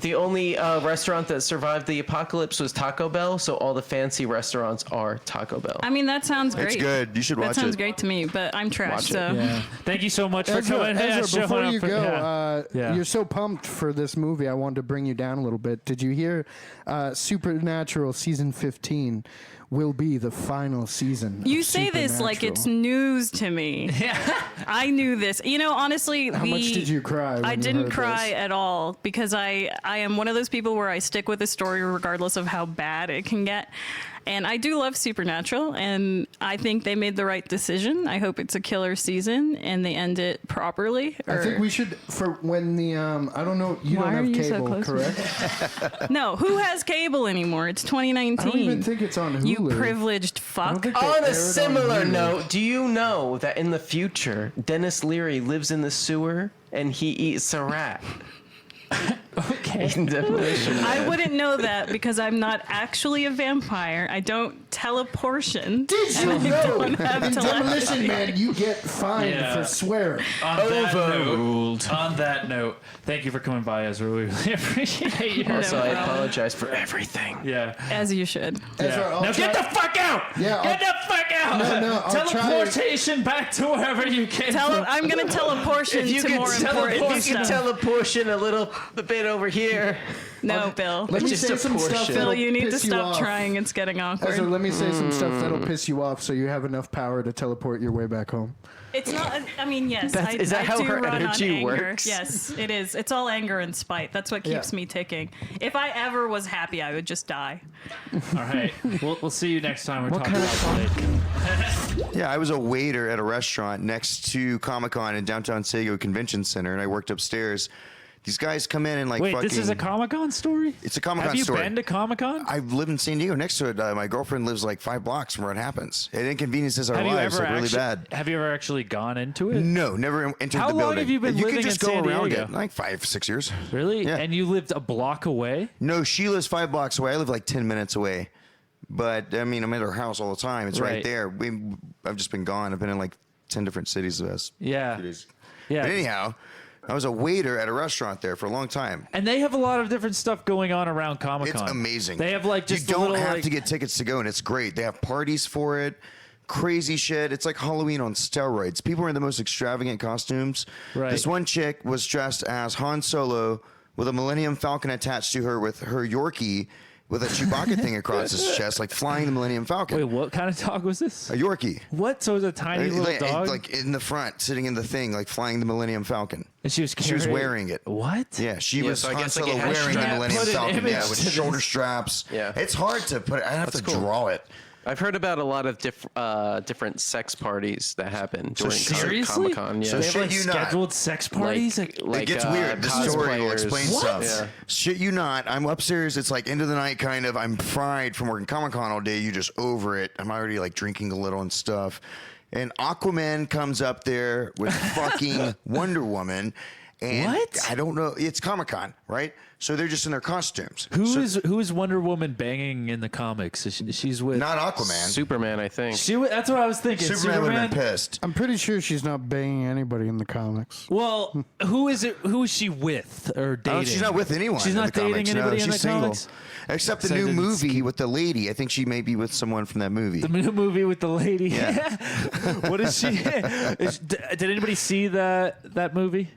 the only restaurant that survived the apocalypse was Taco Bell, so all the fancy restaurants are Taco Bell. I mean, that sounds great. It's good. You should watch it. That sounds great to me, but I'm trash, Watch it. so. Yeah. Thank you so much for coming. Ezra, before you go, Yeah. you're so pumped for this movie. I wanted to bring you down a little bit. Did you hear Supernatural season 15 will be the final season? You of say this like it's Supernatural? news to me. I knew this. You know, honestly, How much did you cry when I you didn't heard cry this? at all because I am one of those people where I stick with a story regardless of how bad it can get. And I do love Supernatural, and I think they made the right decision. I hope it's a killer season and they end it properly. I think we should, for when the, I don't know, you Why don't are have you so cable, close? correct? No, who has cable anymore? It's 2019. I don't even think it's on Hulu. You privileged I fuck. don't think they On aired a it similar Hulu. note, do you know that in the future, Dennis Leary lives in the sewer and he eats a rat? Okay. Demolition Man. I wouldn't know that because I'm not actually a vampire. I don't teleportation. Did you and I know don't have in Demolition telepathy. Man you get fined Yeah. for swearing? On that note, thank you for coming by, Ezra. We really appreciate you. Also, No I problem. apologize for everything. Yeah. As you should. Ezra, I'll Now get try- the fuck out! Yeah, Get the fuck out! No, I'll try- Teleportation back to wherever you came from. I'm going to teleportation to more important if you stuff. can teleportation a little bit over here. No, Bill. Let me just say a some stuff portion. that'll Bill, you need to piss you stop off. trying. It's getting awkward. Ezra, let me say some stuff that'll piss you off so you have enough power to teleport your way back home. It's not. I mean, yes. Is that I how do her run energy on anger. works? Yes, it is. It's all anger and spite. That's what keeps Yeah. me ticking. If I ever was happy, I would just die. All right. We'll see you next time. We're talking about Blade. Yeah, I was a waiter at a restaurant next to Comic-Con in downtown San Diego Convention Center, and I worked upstairs. These guys come in and like Wait, fucking... this is a Comic-Con story? It's a Comic-Con Have you story. been to Comic-Con? I live in San Diego next to it. My girlfriend lives like 5 blocks from where it happens. It inconveniences our Have you lives ever like really actually, bad. Have you ever actually gone into it? No, never entered How the long building. have you been You living could just in go San around Diego? it. Like 5-6 years. Really? Yeah. And you lived a block away? No, she lives 5 blocks away. I live like 10 minutes away. But I mean, I'm at her house all the time. It's right, Right. there. I've just been gone. I've been in like 10 different cities the last Yeah. few days. Yeah. But anyhow, I was a waiter at a restaurant there for a long time. And they have a lot of different stuff going on around Comic-Con. It's amazing. They have like just you don't a little, have like, to get tickets to go, and it's great. They have parties for it, crazy shit. It's like Halloween on steroids. People are in the most extravagant costumes. Right. This one chick was dressed as Han Solo with a Millennium Falcon attached to her with her Yorkie with a Chewbacca thing across his chest, like flying the Millennium Falcon. Wait, what kind of dog was this? A Yorkie. What? So it was a tiny little dog? Like in the front, sitting in the thing, like flying the Millennium Falcon. And she was carrying- wearing it. What? Yeah, she was so I Han guess, like, Solo it has wearing the straps. Millennium Put an Falcon, image with to shoulder this. straps. Yeah. It's hard to put. I have to draw it. I've heard about a lot of different sex parties that happen during seriously? Comic-Con. Yeah. So They have shit like you not. scheduled sex parties? like It gets weird. The story will cosplayers. explain What? stuff. Yeah. Shit you not. I'm upstairs. It's like end of the night kind of. I'm fried from working Comic-Con all day. You just over it. I'm already like drinking a little and stuff. And Aquaman comes up there with fucking Wonder Woman. And What? I don't know. It's Comic-Con, right? So they're just in their costumes. Who is Wonder Woman banging in the comics? She's with Not Aquaman. Superman, I think. That's what I was thinking. Superman would have been pissed. I'm pretty sure she's not banging anybody in the comics. Well, who is it? Who is she with or dating? Oh, she's not with anyone. She's in not the dating comics. anybody No, in the she's single. comics. Except the So new then movie with the lady. I think she may be with someone from that movie. The new movie with the lady. Yeah. What is she? Did anybody see that movie?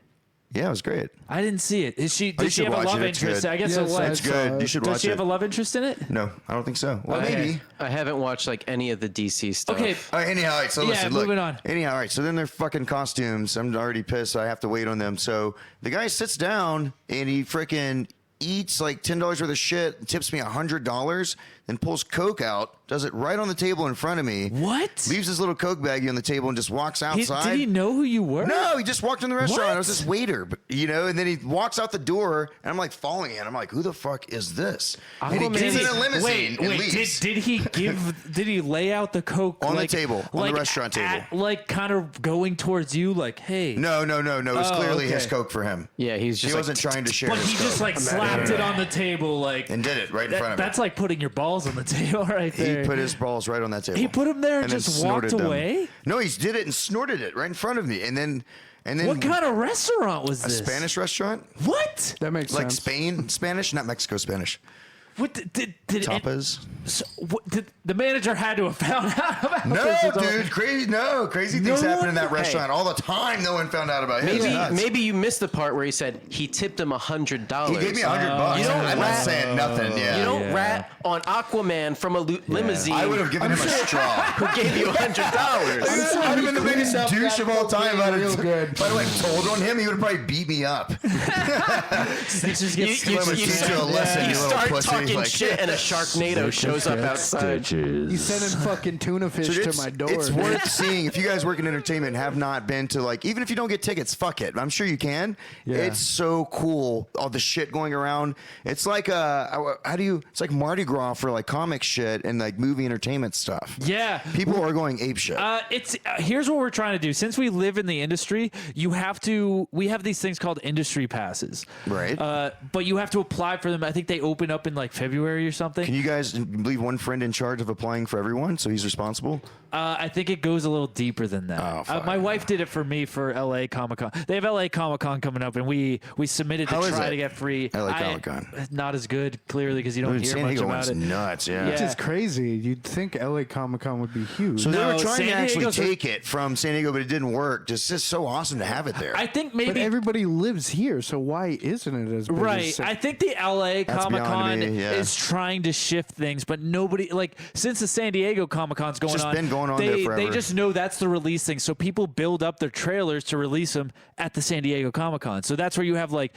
Yeah, it was great. I didn't see it. Is she? Does she have a watch love it. It's interest? good. I guess Yes, it was. It's good. You should watch it. Does she have a love interest in it? No, I don't think so. Well, Okay. maybe. I haven't watched like any of the DC stuff. Okay. All right, anyhow, all right, so Yeah, listen, look. moving on. Anyhow, all right, so then they're fucking costumes. I'm already pissed. So I have to wait on them. So the guy sits down and he freaking eats like $10 worth of shit, tips me $100, then pulls Coke out, does it right on the table in front of me. What? Leaves his little Coke baggie on the table and just walks outside. Did he know who you were? No, he just walked in the restaurant. What? I was this waiter, and then he walks out the door, and I'm like following it. I'm like, who the fuck is this? And he gets in a limousine and leaves. Did he give? Did he lay out the Coke On the table, on the restaurant table. like kind of going towards you, like, hey. No. It was Oh, clearly okay. his Coke for him. Yeah, he's just He like, wasn't trying to share But his he Coke. just like slapped it on the table, like, And did it right in front of me. That's like putting your balls on the table right there. He put his balls right on that table. He put them there and then just walked snorted them. away? No, he did it and snorted it right in front of me. And then What kind of restaurant was a this? Spanish restaurant? What? That makes Like sense. Spain Spanish, not Mexico Spanish. What did Tapas. the manager had to have found out about No, this? dude, crazy things happen in that restaurant all the time. No one found out about him. maybe you missed the part where he said he tipped him $100. He gave me $100. You don't I'm not rat- saying nothing. Yeah, You don't rat on Aquaman from a limousine. I would have given him a straw. who gave you $100. I'd have been the biggest douche of all time. real good. If I'd have told on him, he would have probably beat me up. Snitches get You stitches. teach you a lesson, you little start pussy, talking like- shit and a Sharknado shows up outside. You sending fucking tuna fish to my door. It's worth seeing. If you guys work in entertainment and have not been to, like, even if you don't get tickets, fuck it. I'm sure you can. Yeah. It's so cool. All the shit going around. It's like it's like Mardi Gras for like comic shit and like movie entertainment stuff. Yeah. People are going ape shit. Here's what we're trying to do. Since we live in the industry, we have these things called industry passes. Right. But you have to apply for them. I think they open up in like February or something. Can you guys leave one friend in charge of applying for everyone so he's responsible? I think it goes a little deeper than that. Oh, fine. My wife did it for me for LA Comic Con. They have LA Comic Con coming up, and we submitted to How is try it? to get free. LA Comic-Con. Not as good, clearly, because you don't Dude, hear San much Diego about one's it. nuts, yeah. Which is crazy. You'd think LA Comic Con would be huge. So they No, were trying San to actually Diego's take it from San Diego, but it didn't work. Just it's so awesome to have it there. I think but maybe everybody lives here, so why isn't it as big right. as I think the LA That's Comic Con beyond me, yeah. is trying to shift things, but nobody like since the San Diego Comic Con's going just on. been going on they, there They forever. just know that's the release thing, so people build up their trailers to release them at the San Diego Comic Con. So that's where you have like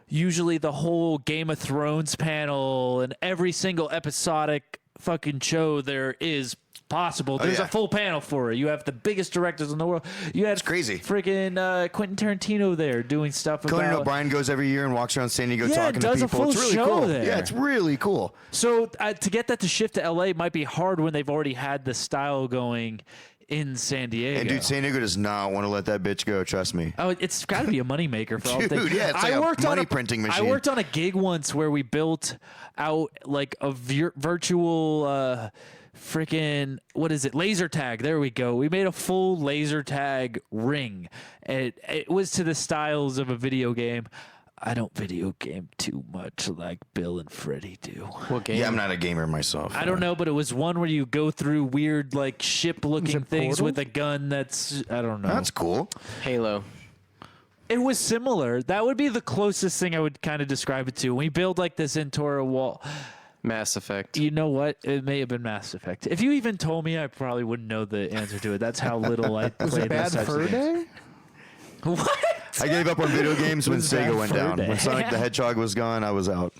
usually the whole Game of Thrones panel and every single episodic fucking show there is possible. There's yeah. a full panel for it. You have the biggest directors in the world. You had crazy. Freaking Quentin Tarantino there doing stuff Conan about. O'Brien goes every year and walks around San Diego Yeah, talking to does a people. full It's really show cool. there. Yeah, it's really cool. So to get that to shift to LA might be hard when they've already had the style going in San Diego. And dude, San Diego does not want to let that bitch go. Trust me. Oh, it's got to be a moneymaker for all Dude, things. yeah, it's like a money printing machine. I worked on a gig once where we built out like a virtual freaking what is it? Laser tag. There we go. We made a full laser tag ring. It was to the styles of a video game. I don't video game too much like Bill and Freddie do. What game? Yeah, I'm not a gamer myself. I don't know, but it was one where you go through weird like ship-looking it things Portal? with a gun. That's I don't know. That's cool. Halo. It was similar. That would be the closest thing I would kind of describe it to. We build like this into a wall. Mass Effect. You know what? It may have been Mass Effect. If you even told me, I probably wouldn't know the answer to it. That's how little I Was played it Bad those types Fur of games. Day? What? I gave up on video games when was bad Sega went for down. day. When Sonic the Hedgehog was gone, I was out.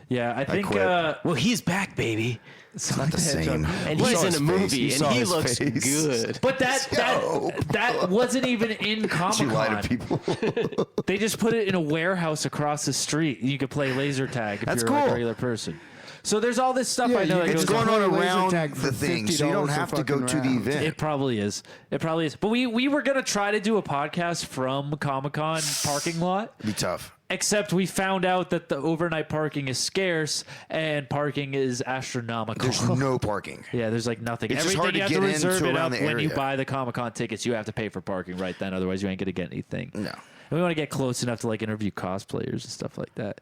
Yeah, I think. quit. Well, he's back, baby. It's Not the same. And You he's saw in his a face. movie, You and saw he his looks face. good. But that wasn't even in Comic You lie Con. to people. They just put it in a warehouse across the street. You could play laser tag if That's you're like cool. a regular person. So there's all this stuff Yeah, I know. you that It's goes going on. on laser around tag for the thing, so you don't $50 have to go fucking to the round. event. It probably is. It probably is. But we were gonna try to do a podcast from Comic-Con parking lot. It'd be tough. Except we found out that the overnight parking is scarce and parking is astronomical. There's no parking. Yeah, there's like nothing. It's just Everything hard to you have get to reserve into it around up the when you area. buy the Comic-Con tickets. You have to pay for parking right then, otherwise you ain't gonna get anything. No. And we want to get close enough to like interview cosplayers and stuff like that.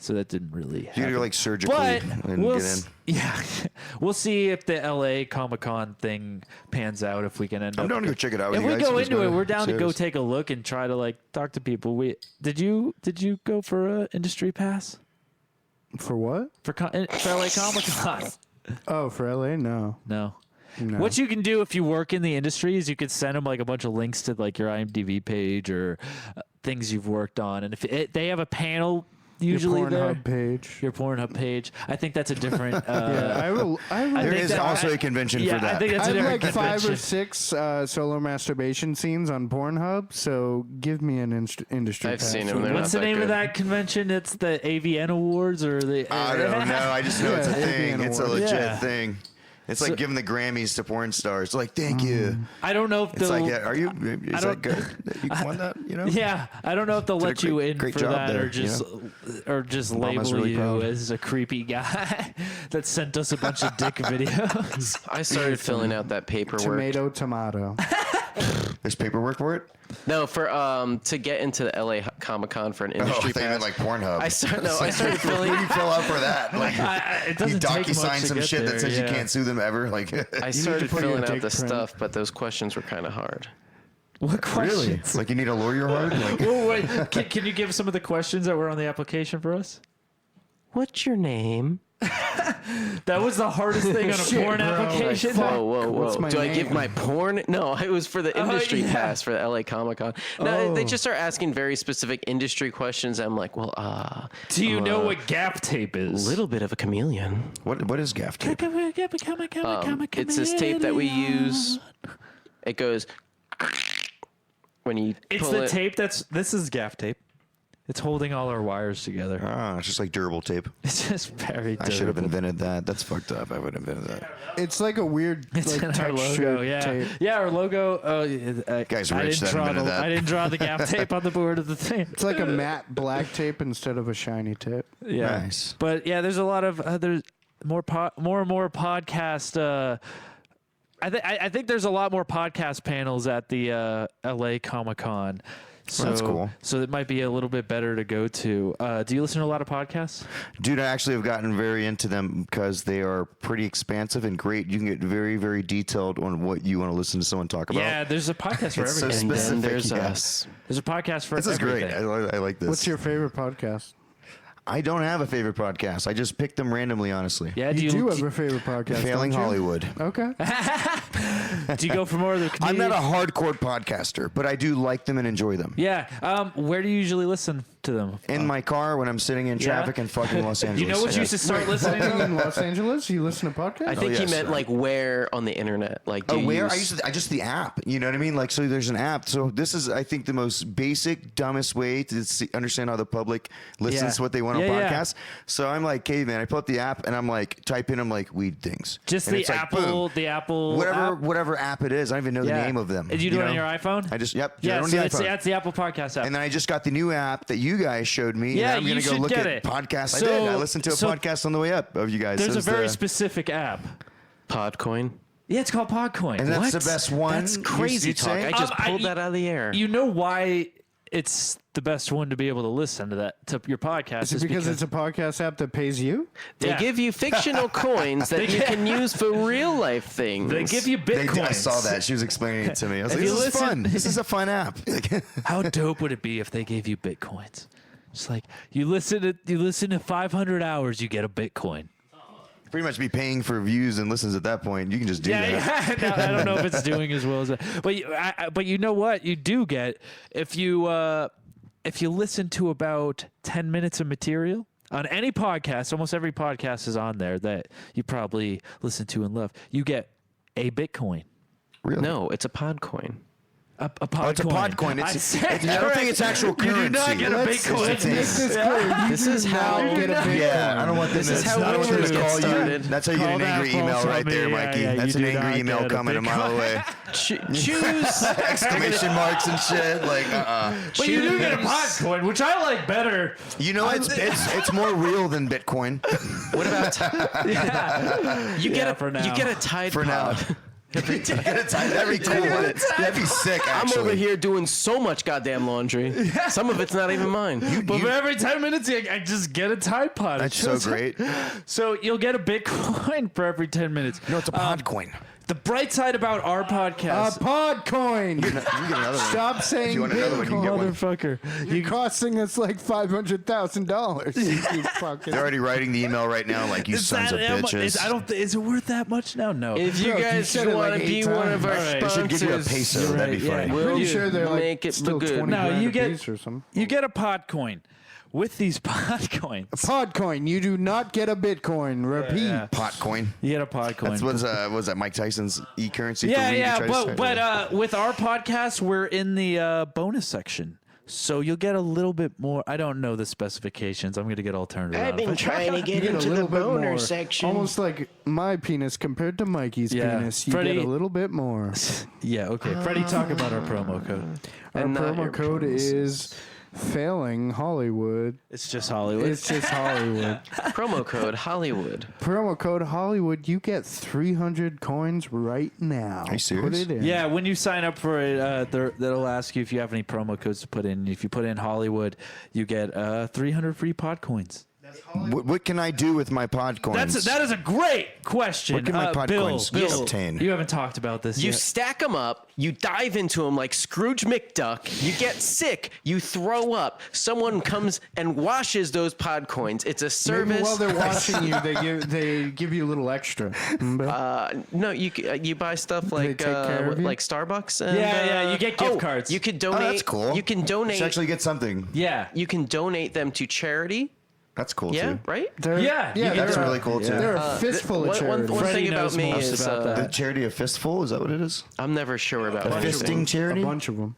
So that didn't really happen. You gotta go like surgically But and we'll get in. yeah, we'll see if the LA Comic-Con thing pans out. If we can end up. I'm down to go check it out. If with we you guys. go Let's into it, we're down to go serious. take a look and try to like talk to people. Did you go for a industry pass For what? for LA Comic-Con? Oh, for LA? No. No. No. What you can do if you work in the industry is you could send them like a bunch of links to like your IMDb page or things you've worked on, and if they have a panel usually Your there. Pornhub page. Your Pornhub page. I think that's a different. Yeah, I will. There think is that- also a convention yeah, for that. I think that's I a have different like 5 convention. or 6 solo masturbation scenes on Pornhub, so give me an industry I've pass seen for 'em, they're that. What's the not that name of good. that convention? It's the AVN Awards or the. I don't know. I just know it's a Yeah, thing. AVN It's a Awards. legit Yeah. thing. It's like giving the Grammys to porn stars. Like, thank you. I don't know if It's they'll. like, are you? Is don't- that good? That you won that? You know? Yeah, I don't know if they'll Did a let you great- in great for job that there, or just Mama's label really you proud. as a creepy guy that sent us a bunch of dick videos. I started filling out that paperwork. Tomato. There's paperwork for it. No, for to get into the LA Comic Con for an Oh, I industry thought you meant pass. like Pornhub. I started filling. Where do you fill out for that? Like, It you doesn't take much docu-sign to some get shit there, that says you yeah. can't sue them ever. Like, I started put your filling out dick the print. stuff, but those questions were kind of hard. What questions? really? Like, you need a lawyer hard? Like, Well, wait, can you give some of the questions that were on the application for us? What's your name? That was the hardest thing on a Shit, porn bro. application. Whoa, whoa, What's whoa! my Do I give name? my porn? No, it was for the industry yeah. pass for the LA Comic Con. No, they Oh. just start asking very specific industry questions. I'm like, well, Do you know what gap tape a is? little bit of a chameleon. what is gaff tape? It's this tape that we use. It goes when you It's pull the it. tape this is gaff tape. It's holding all our wires together. Ah, it's just like durable tape. It's just very I should have durable. invented that. That's fucked up. I would have invented that. It's like a weird It's like in our texture logo, yeah. tape. Yeah, our logo. Guy's I rich, didn't that draw invented that. I didn't draw the gap tape on the board of the thing. It's like a matte black tape instead of a shiny tape. Yeah. Nice. But yeah, there's a lot of there's more and more podcast. I think there's a lot more podcast panels at the LA Comic-Con. So, That's cool. So it might be a little bit better to go to. Do you listen to a lot of podcasts? Dude, I actually have gotten very into them because they are pretty expansive and great. You can get very, very detailed on what you want to listen to someone talk about. Yeah, there's a podcast for It's so everything. And then specific, there's yeah. us. There's a podcast for This is great. everything. I like this. What's your favorite podcast? I don't have a favorite podcast. I just picked them randomly, honestly. Yeah, You do have a favorite podcast. Failing don't you? Hollywood. Okay. do you go for more of the? I'm not a hardcore podcaster, but I do like them and enjoy them. Yeah. Where do you usually listen to them? In my car when I'm sitting in traffic in fucking Los Angeles. You know what you should start listening Living to? in Los Angeles, you listen to podcasts? I think yes, he meant sir. like where on the internet. Like, do Oh, you where? use- I just the app. You know what I mean? Like, so there's an app. So this is, I think, the most basic, dumbest way to understand how the public listens Yeah. to what they want on Yeah, yeah. podcasts. So I'm like, caveman. I pull up the app and I'm like, type in, I'm like, weed things. Just And the it's like, Apple, boom. the Apple, app? Whatever app it is. I don't even know the Yeah. name of them. Did you do it on know? your iPhone? I just, yep. Yeah, on so the that's iPhone. the Apple Podcast app. And then I just got the new app that you guys showed me. Yeah, and I'm you gonna go should look get at it. podcasts. I So- did. I listened to a so podcast on the way up of you guys. There's It a was very the- specific app. Podcoin? Yeah, it's called Podcoin. And that's What? the best one. That's you- crazy you'd talk. say? I just pulled that out of the air. You know why it's the best one to be able to listen to to your podcast? Is it because it's a podcast app that pays you? They Yeah. give you fictional coins that you can use for real life things. They give you They Bitcoin. did- I saw that. She was explaining it to me. I was If like, you this is listen- fun. This is a fun app. How dope would it be if they gave you Bitcoins? It's like you listen to 500 hours, you get a Bitcoin. Pretty much be paying for views and listens at that point. You can just do that. Yeah. No, I don't know if it's doing as well as that. But you know what? You do get if you listen to about 10 minutes of material on any podcast. Almost every podcast is on there that you probably listen to and love. You get a Bitcoin. Really? No, it's a Podcoin. A pod Oh, it's a pod coin. I don't think it's actual currency. You do not get a Bitcoin. This is how. Yeah, I don't want This is how I don't want them to wars get call you. started. That's how you get an angry email right there, Mikey. That's an angry email coming a mile away. Choose Exclamation marks and shit. Like, But you do get a pod coin, which I like better. You know, it's more real than Bitcoin. What about you get a Tide For now. Pod. That'd be cool. That'd be sick, actually. I'm over here doing so much goddamn laundry. Some of it's not even mine. But for every 10 minutes, I just get a Tide Pod. That's so great. So you'll get a Bitcoin for every 10 minutes. No, it's a pod coin. The bright side about our podcast. A pod coin. You get another one. Stop saying If you want another one, you can get one. Motherfucker. You're costing us like $500,000. You fucking. They're already writing the email right now, like, you sons of bitches. Is it worth that much now? No. If you Look, you guys said it want like to be 8 one of our times. They should give you a sponsors, peso. That'd be You're right, funny. yeah. Pretty sure they're like make it still good. 20 No, grand you a get- piece or something. You get a pod coin. With these pod coins. A pod coin. You do not get a Bitcoin. Repeat. Yeah. Pot coin. You get a pod coin. That's what was that Mike Tyson's e-currency? for Yeah, weed to yeah, try to start? but with our podcast, we're in the bonus section, so you'll get a little bit more. I don't know the specifications. I'm gonna get all turned around. I've been trying to get You get a into the little bit boner more. section. Almost like my penis compared to Mikey's Yeah. penis. You Freddie- get a little bit more. Yeah, okay. Freddie, talk about our promo code. Our And not promo your code promises. is Failing Hollywood. It's just Hollywood. It's just Hollywood. promo code Hollywood. Promo code Hollywood. You get 300 coins right now. Are you serious? Put it in. Yeah, when you sign up for it, they'll ask you if you have any promo codes to put in. If you put in Hollywood, you get 300 free pod coins. What can I do with my pod coins? That is a great question. What can my pod Bill, coins Bill, obtain? You haven't talked about this You yet. stack them up, you dive into them like Scrooge McDuck, you get sick, you throw up, someone comes and washes those pod coins. It's a Maybe service. while they're watching you, they give you a little extra. No, you buy stuff like take care of you? like Starbucks. And, Yeah, you get gift cards. You could donate. that's cool. You can donate. Let's actually get something. Yeah. You can donate them to charity. That's cool, Yeah, too. right. Yeah, you get That's them. really cool, too. They're a fistful of One charity. thing Freddie about knows me most is about The that. charity of Fistful, is that what it is? I'm never sure about A what it is. fisting charity? A bunch of them.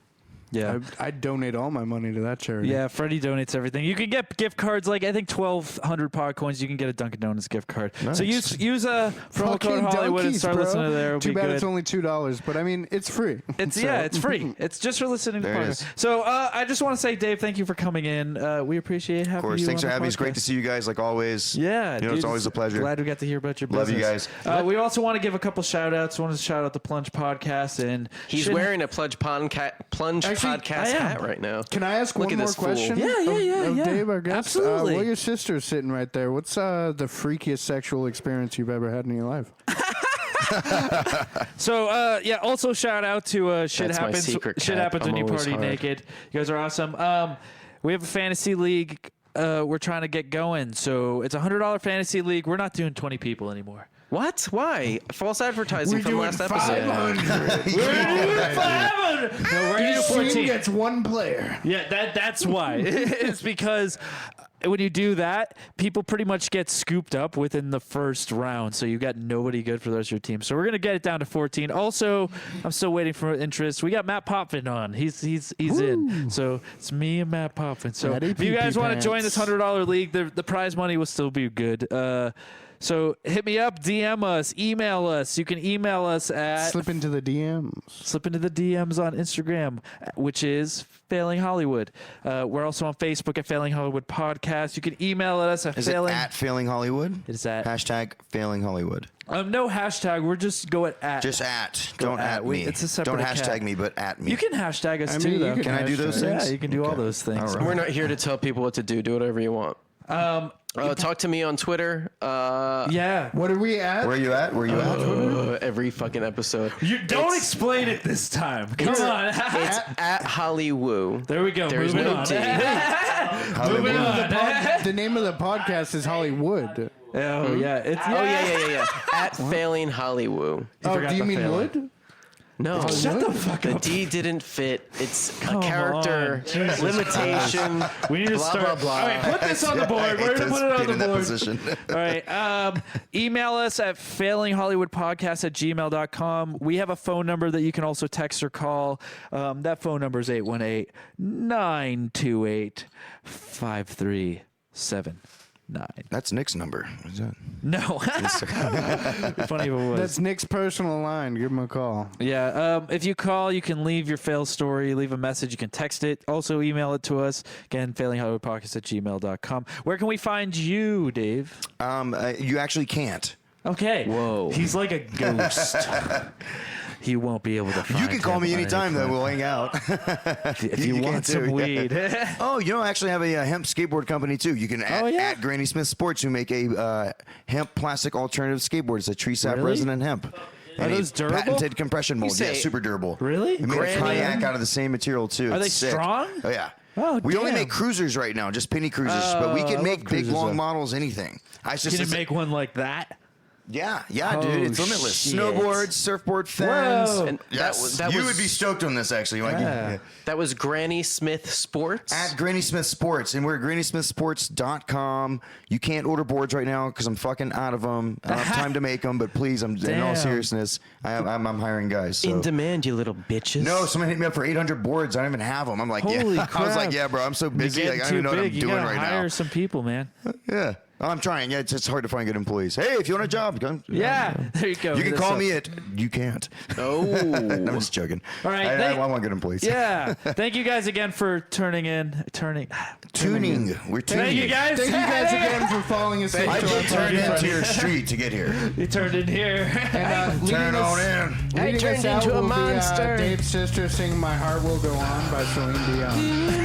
Yeah. I donate all my money to that charity. Yeah, Freddie donates everything. You can get gift cards like I think 1,200 pod coins. You can get a Dunkin' Donuts gift card. Nice. So use a promo Fucking code Hollywood and donkeys, start bro. listening to there. It'll Too be bad good. it's only $2, but I mean it's free. It's So- it's free. It's just for listening to the There it podcast. is. So I just want to say, Dave, thank you for coming in. We appreciate having you. Of course. Thanks on for the having me. It's great podcast. to see you guys, like always. Yeah, You know, dude, it's always a pleasure. Glad we got to hear about your Love business. you guys. We also want to give a couple shout outs. Want to shout out the Plunge Podcast and He's shit- wearing a Plunge podcast I am. hat right now. Can I ask Look one at more this fool. question? Yeah, of yeah. Dave, our guest? Absolutely. Well, your sister's sitting right there. What's the freakiest sexual experience you've ever had in your life? So also shout out to Shit That's my Happens. secret Shit cap. happens when I'm you always party hard. naked. You guys are awesome. We have a fantasy league. We're trying to get going. So it's a $100 fantasy league. We're not doing 20 people anymore. What? Why? False advertising from last episode. 500. We're doing 500. No, we're gonna do Each team 14. gets one player. Yeah, that's why. It's because when you do that, people pretty much get scooped up within the first round. So you got nobody good for the rest of your team. So we're gonna get it down to 14. Also, I'm still waiting for interest. We got Matt Potvin on. He's in. So it's me and Matt Potvin. So Matty if you guys Pee-Pee want to join this Pants. $100 league, the prize money will still be good. So hit me up, DM us, email us. You can email us at Slip into the DMs. slip into the DMs on Instagram, which is Failing Hollywood. We're also on Facebook at Failing Hollywood Podcast. You can email us at Is Failing. it at Failing Hollywood? It is at. Hashtag Failing Hollywood. No hashtag. We're just going at. Just at. Go Don't at We- me. it's a separate Don't account. hashtag me, but at me. You can hashtag us I too, mean, you though. Can I do those hashtag. things? Yeah, you can do all Okay. those things. All right. We're not here to tell people what to do. Do whatever you want. Talk to me on Twitter. Yeah. What are we at? Where are you at? Where are you at? Every fucking episode. You don't explain it this time. Come on. It's at Hollywoo. There we go. There's Moving no on. D. Moving on. The name of the podcast is Hollywood. Oh yeah. It's Oh yeah. At Failing Hollywoo. Oh, forgot do you the mean failing. wood? No. Shut the fuck The up. D didn't fit. It's a character limitation. We need to blah, start. blah, blah. All right, put this on the board. We're going to put it on the board. Position. All right. Email us at failinghollywoodpodcast@gmail.com. We have a phone number that you can also text or call. That phone number is 818-928-5379. That's Nick's number. What is that? No. Funny if it was. That's Nick's personal line. Give him a call. Yeah. If you call, you can leave your fail story, leave a message. You can text it. Also, email it to us. Again, failinghollywoodpodcast@gmail.com. Where can we find you, Dave? You actually can't. Okay. Whoa. He's like a ghost. He won't be able to find You can call him me on anytime, any though. We'll hang out. if you want some weed. Oh, you know, I actually have a hemp skateboard company, too. You can at Granny Smith Sports, who make a hemp plastic alternative skateboard. It's a tree sap Really? resin and hemp. Are And those a durable? patented compression mold. say- Yeah, super durable. Really? We made a Granny- kayak out of the same material, too. Are It's they sick. strong? Oh, yeah. Oh, we only damn. make cruisers right now, just penny cruisers. But we I can love make big, cruisers, long though. models, anything. Can you make one like that? Yeah, dude. Oh, It's limitless. shit. Snowboards, surfboard fins. Whoa. And Yes. that you was- would be stoked on this, actually. Mikey. Yeah. That was Granny Smith Sports. At Granny Smith Sports, and we're at GrannySmithSports.com. You can't order boards right now because I'm fucking out of them. I don't have time to make them, but please, in all Damn. seriousness, I'm hiring guys. So. In demand, you little bitches. No, someone hit me up for 800 boards. I don't even have them. I'm like, Holy yeah. I was like, crap. yeah, bro, I'm so busy. You're Like, I getting don't even know too what big. I'm You doing gotta right hire now. some people, man. Yeah. I'm trying. Yeah, it's hard to find good employees. Hey, if you want a job, come. Yeah, there you go. You can This call up. me at. You can't. Oh. I'm just joking. All right, I want good employees. Yeah. Thank you guys again for tuning in. Tuning. We're tuning. Thank you guys. Thank you guys again for following us. I did turn you. into your street to get here. You turned in here. And, Turn on in. I leading turned us out into a will be, monster. Dave's sister singing "My Heart Will Go On" by Celine Dion.